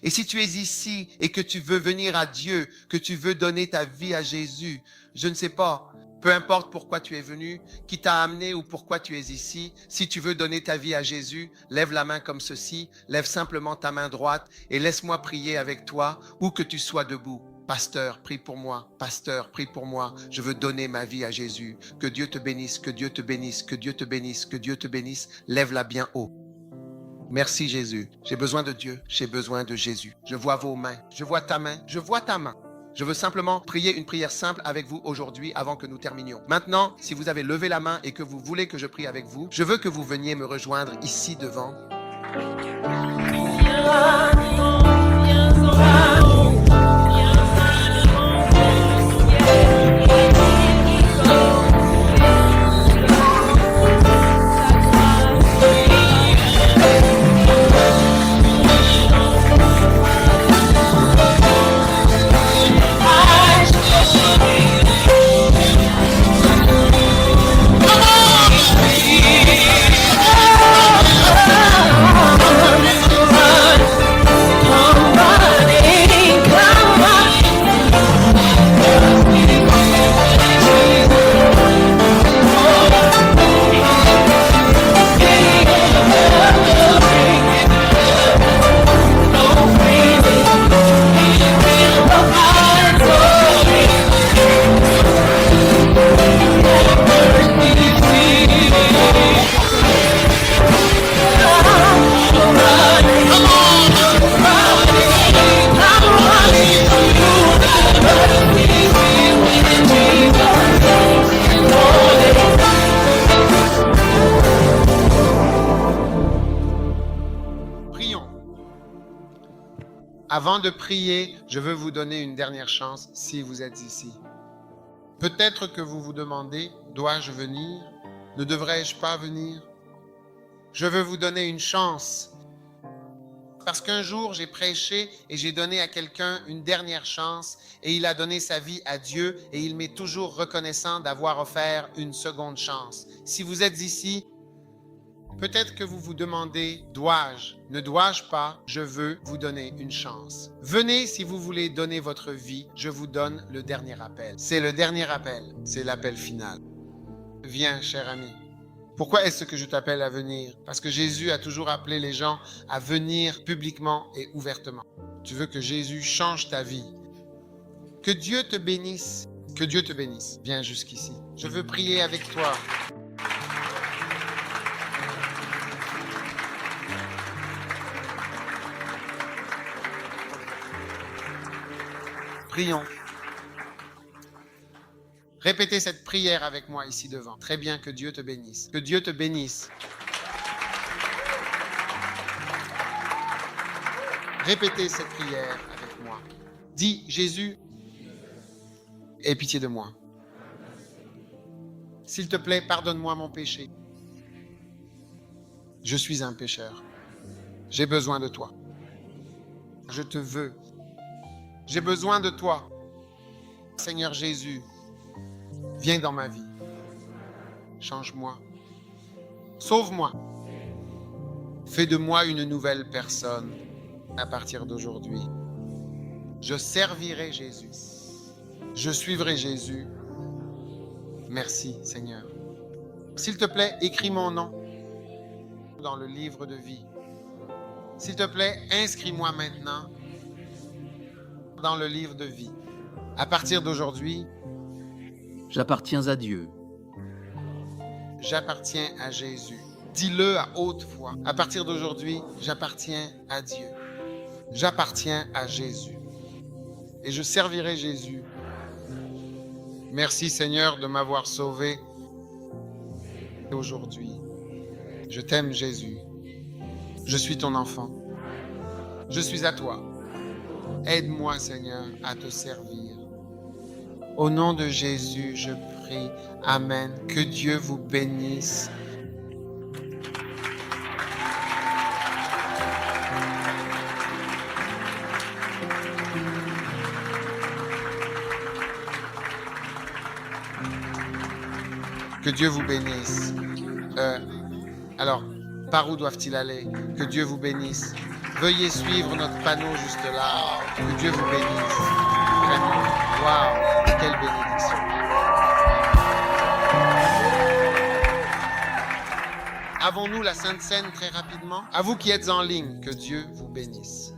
Et si tu es ici et que tu veux venir à Dieu, que tu veux donner ta vie à Jésus, je ne sais pas, peu importe pourquoi tu es venu, qui t'a amené ou pourquoi tu es ici, si tu veux donner ta vie à Jésus, lève la main comme ceci, lève simplement ta main droite et laisse-moi prier avec toi, où que tu sois debout. Pasteur, prie pour moi. Pasteur, prie pour moi. Je veux donner ma vie à Jésus. Que Dieu te bénisse, que Dieu te bénisse, que Dieu te bénisse, que Dieu te bénisse. Lève-la bien haut. Merci Jésus. J'ai besoin de Dieu. J'ai besoin de Jésus. Je vois vos mains. Je vois ta main. Je vois ta main. Je veux simplement prier une prière simple avec vous aujourd'hui avant que nous terminions. Maintenant, si vous avez levé la main et que vous voulez que je prie avec vous, je veux que vous veniez me rejoindre ici devant. Avant de prier, je veux vous donner une dernière chance si vous êtes ici. Peut-être que vous vous demandez, dois-je venir? Ne devrais-je pas venir? Je veux vous donner une chance. Parce qu'un jour, j'ai prêché et j'ai donné à quelqu'un une dernière chance et il a donné sa vie à Dieu et il m'est toujours reconnaissant d'avoir offert une seconde chance. Si vous êtes ici, peut-être que vous vous demandez, dois-je? Ne dois-je pas? Je veux vous donner une chance. Venez si vous voulez donner votre vie, je vous donne le dernier appel. C'est le dernier appel, c'est l'appel final. Viens, cher ami. Pourquoi est-ce que je t'appelle à venir? Parce que Jésus a toujours appelé les gens à venir publiquement et ouvertement. Tu veux que Jésus change ta vie. Que Dieu te bénisse. Que Dieu te bénisse. Viens jusqu'ici. Je veux prier avec toi. Prions. Répétez cette prière avec moi ici devant. Très bien, que Dieu te bénisse. Que Dieu te bénisse. Répétez cette prière avec moi. Dis, Jésus, aie pitié de moi. S'il te plaît, pardonne-moi mon péché. Je suis un pécheur. J'ai besoin de toi. Je te veux. J'ai besoin de toi. Seigneur Jésus, viens dans ma vie. Change-moi. Sauve-moi. Fais de moi une nouvelle personne à partir d'aujourd'hui. Je servirai Jésus. Je suivrai Jésus. Merci, Seigneur. S'il te plaît, écris mon nom dans le livre de vie. S'il te plaît, inscris-moi maintenant dans le livre de vie. À partir d'aujourd'hui, J'appartiens à Dieu. j'appartiens à Jésus. Dis-le à haute voix. À partir d'aujourd'hui, j'appartiens à Dieu. J'appartiens à Jésus. Et je servirai Jésus. Merci Seigneur de m'avoir sauvé aujourd'hui. Je t'aime Jésus. Je suis ton enfant. Je suis à toi. Aide-moi Seigneur à te servir. Au nom de Jésus, je prie. Amen. Que Dieu vous bénisse. Que Dieu vous bénisse. Alors, par où doivent-ils aller? Que Dieu vous bénisse. Veuillez suivre notre panneau juste là. Que Dieu vous bénisse. Vraiment. Waouh, quelle bénédiction. Avons-nous la Sainte Seine très rapidement? À vous qui êtes en ligne, que Dieu vous bénisse.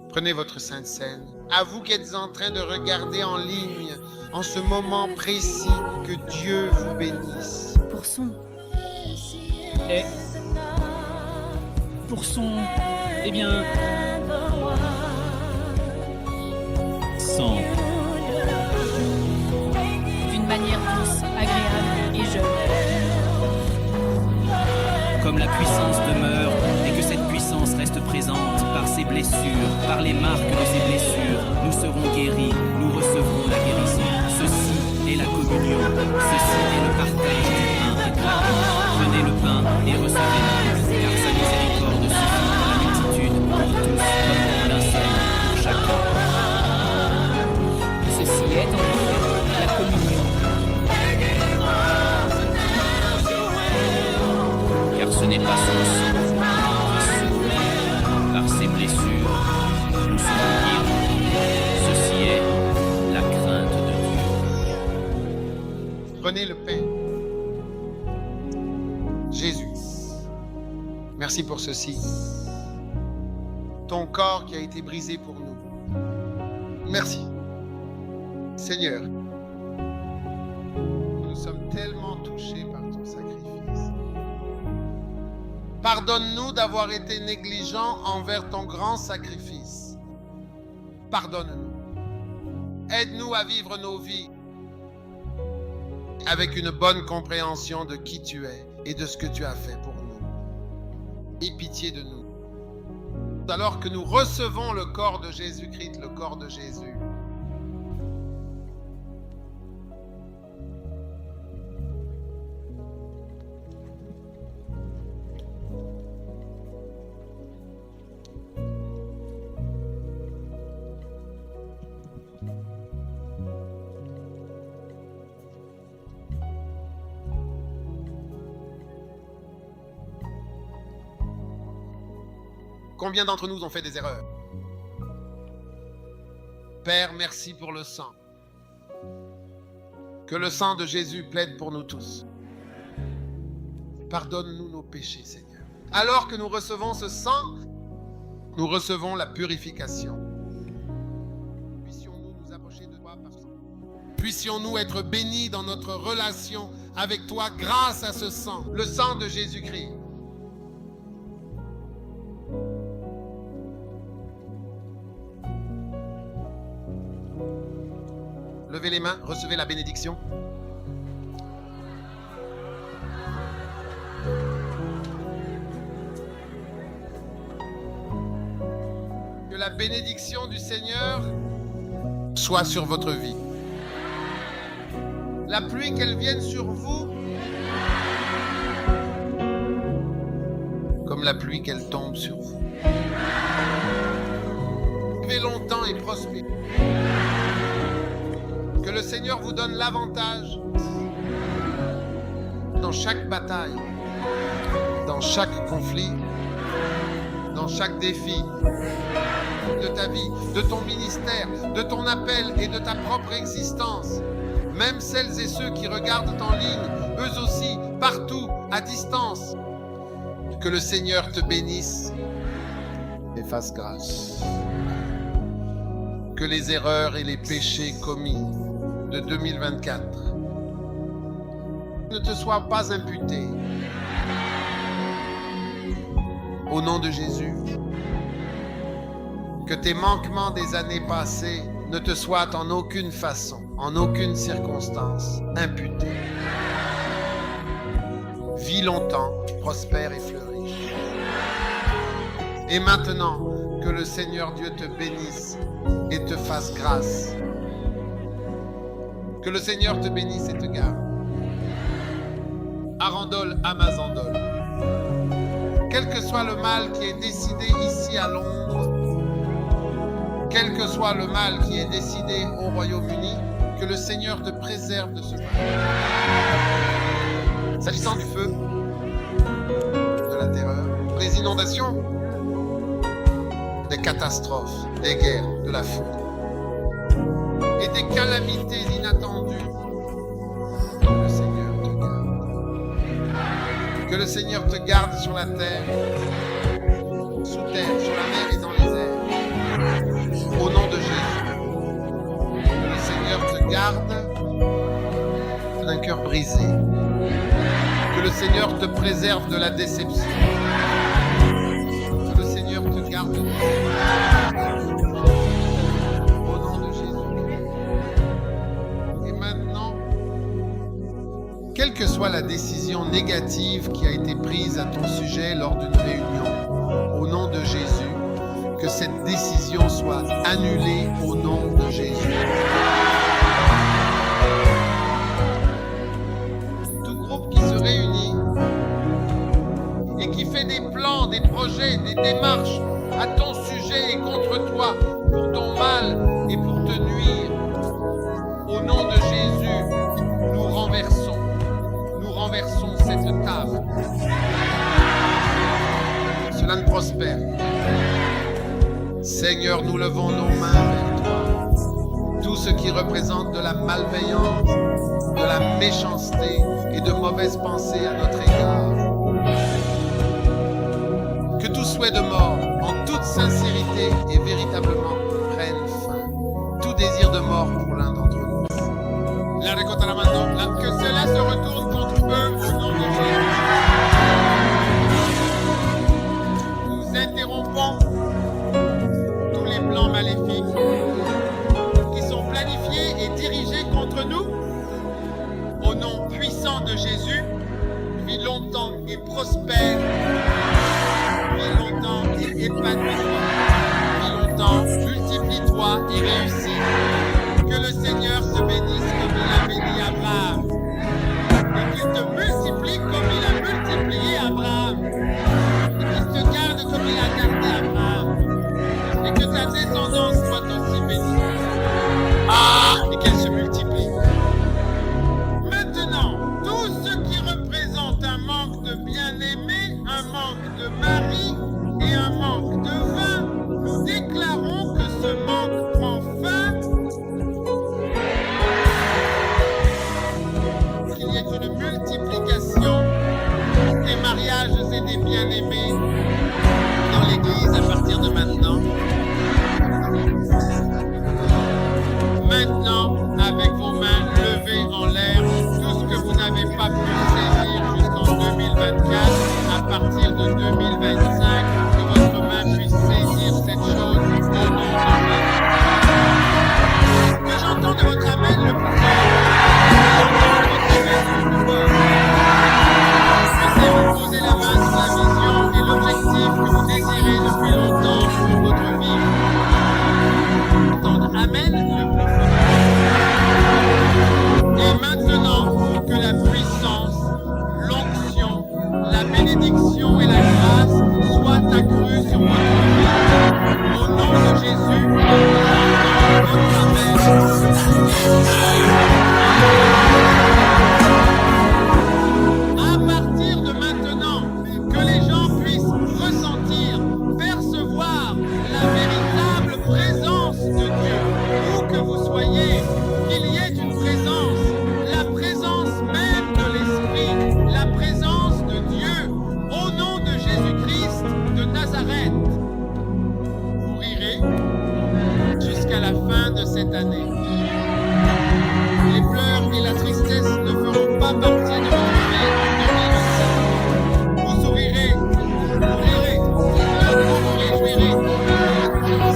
Prenez votre Sainte Seine. À vous qui êtes en train de regarder en ligne, en ce moment précis, que Dieu vous bénisse. Pour son. Et pour son, eh bien, sans. D'une manière douce, agréable et jeune. Comme la puissance demeure et que cette puissance reste présente par ses blessures, par les marques de ses blessures, nous serons guéris, nous recevrons la guérison. Ceci est la communion, ceci est le partage du pain et de la vie. Prenez le pain et recevez-le, car sa miséricorde suffit pour la multitude, pour tous, comme pour un seul, pour chacun. Ceci est en effet la communion. Car ce n'est pas son sang qui sauve, par ses blessures, nous serons guéris. Ceci est la crainte de Dieu. Prenez le pain. Jésus, merci pour ceci. Ton corps qui a été brisé pour nous. Merci. Seigneur, nous sommes tellement touchés par ton sacrifice. Pardonne-nous d'avoir été négligents envers ton grand sacrifice. Pardonne-nous. Aide-nous à vivre nos vies avec une bonne compréhension de qui tu es et de ce que tu as fait pour nous. Aie pitié de nous. alors que nous recevons le corps de Jésus-Christ, le corps de Jésus. Combien d'entre nous ont fait des erreurs? Père, merci pour le sang. Que le sang de Jésus plaide pour nous tous. Pardonne-nous nos péchés, Seigneur. Alors que nous recevons ce sang, nous recevons la purification. Puissions-nous nous approcher de toi par sang. Puissions-nous être bénis dans notre relation avec toi grâce à ce sang, le sang de Jésus-Christ. Levez les mains, recevez la bénédiction. Que la bénédiction du Seigneur soit sur votre vie. La pluie, qu'elle vienne sur vous, comme la pluie qu'elle tombe sur vous. Vivez longtemps et prospérez. Que le Seigneur vous donne l'avantage dans chaque bataille, dans chaque conflit, dans chaque défi de ta vie, de ton ministère, de ton appel et de ta propre existence. Même celles et ceux qui regardent en ligne, eux aussi, partout, à distance. Que le Seigneur te bénisse et fasse grâce. Que les erreurs et les péchés commis de 2024 ne te soient pas imputés. Au nom de Jésus, que tes manquements des années passées ne te soient en aucune façon, en aucune circonstance imputés. Vis longtemps, prospère et fleuris. Et maintenant, que le Seigneur Dieu te bénisse et te fasse grâce. Que le Seigneur te bénisse et te garde. Arandol, Amazandol. Quel que soit le mal qui est décidé ici à Londres, quel que soit le mal qui est décidé au Royaume-Uni, que le Seigneur te préserve de ce mal. S'agissant du feu, de la terreur, des inondations, des catastrophes, des guerres, de la foudre et des calamités inattendues, que le Seigneur te garde. Que le Seigneur te garde sur la terre, sous terre, sur la mer et dans les airs. Au nom de Jésus, que le Seigneur te garde d'un cœur brisé. Que le Seigneur te préserve de la déception. Que le Seigneur te garde de au nom de Jésus. Et maintenant, quelle que soit la décision négative qui a été prise à ton sujet lors d'une réunion, au nom de Jésus, que cette décision soit annulée au nom de Jésus. Tout groupe qui se réunit et qui fait des plans, des projets, des démarches à ton sujet et contre toi, pour ton mal et pour te nuire, au nom de Jésus, nous renversons cette table. Cela ne prospère. Seigneur, nous levons nos mains vers toi. Tout ce qui représente de la malveillance, de la méchanceté et de mauvaises pensées à notre égard. Que tout souhait de mort, en toute sincérité et véritablement, prenne fin. Tout désir de mort pour l'un d'entre nous. Que cela se retourne contre eux au nom de Jésus. Nous interrompons tous les plans maléfiques qui sont planifiés et dirigés contre nous. Au nom puissant de Jésus, vis longtemps et prospère, vis longtemps et épanoui. multiplie-toi et réussis. Que le Seigneur te bénisse comme il a béni Abraham. Et qu'il te multiplie comme il a multiplié Abraham. Et qu'il te garde comme il a gardé Abraham. Et que ta descendance soit aussi bénie. Et qu'elle se multiplie. Maintenant, tout ce qui représente un manque de bien-aimé, un manque de mari et un manque de vin, nous déclarons que ce manque prend fin, qu'il y ait une multiplication des mariages et des bien-aimés dans l'Église à partir de maintenant. Maintenant, avec vos mains levées en l'air, tout ce que vous n'avez pas pu saisir jusqu'en 2024, à partir de 2025, que votre main puisse saisir cette chose au nom de Jésus. Que j'entende de votre amen le plus fort. Puissiez-vous poser la main sur la vision et l'objectif que vous désirez depuis longtemps pour votre vie. Entendre amen le plus fort. Et maintenant, que la puissance, l'onction, la bénédiction et la grâce soient accrues sur votre vie. Au nom de Jésus, à partir de maintenant, que les gens puissent ressentir, percevoir la véritable présence de Dieu. Où que vous soyez, qu'il y ait une présence, la présence même de l'Esprit, la présence de Dieu, au nom de Jésus-Christ de Nazareth. Vous rirez jusqu'à la fin de cette année. Les pleurs et la tristesse ne feront pas partie de votre vie en 2025. Vous sourirez, vous rirez, vous vous réjouirez.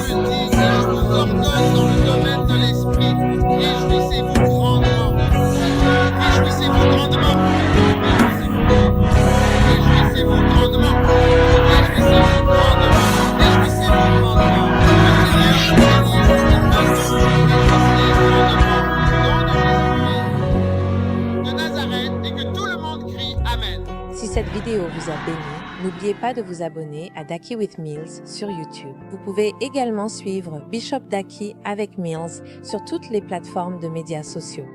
Je dis et je vous ordonne dans le domaine de l'esprit, réjouissez-vous grandement. Réjouissez-vous grandement. Réjouissez-vous grandement. Réjouissez-vous grandement. Réjouissez-vous grandement. De Nazareth, et que tout le monde crie Amen. Si cette vidéo vous a béni, n'oubliez pas de vous abonner à Daki with Mills sur YouTube. Vous pouvez également suivre Bishop Daki avec Mills sur toutes les plateformes de médias sociaux.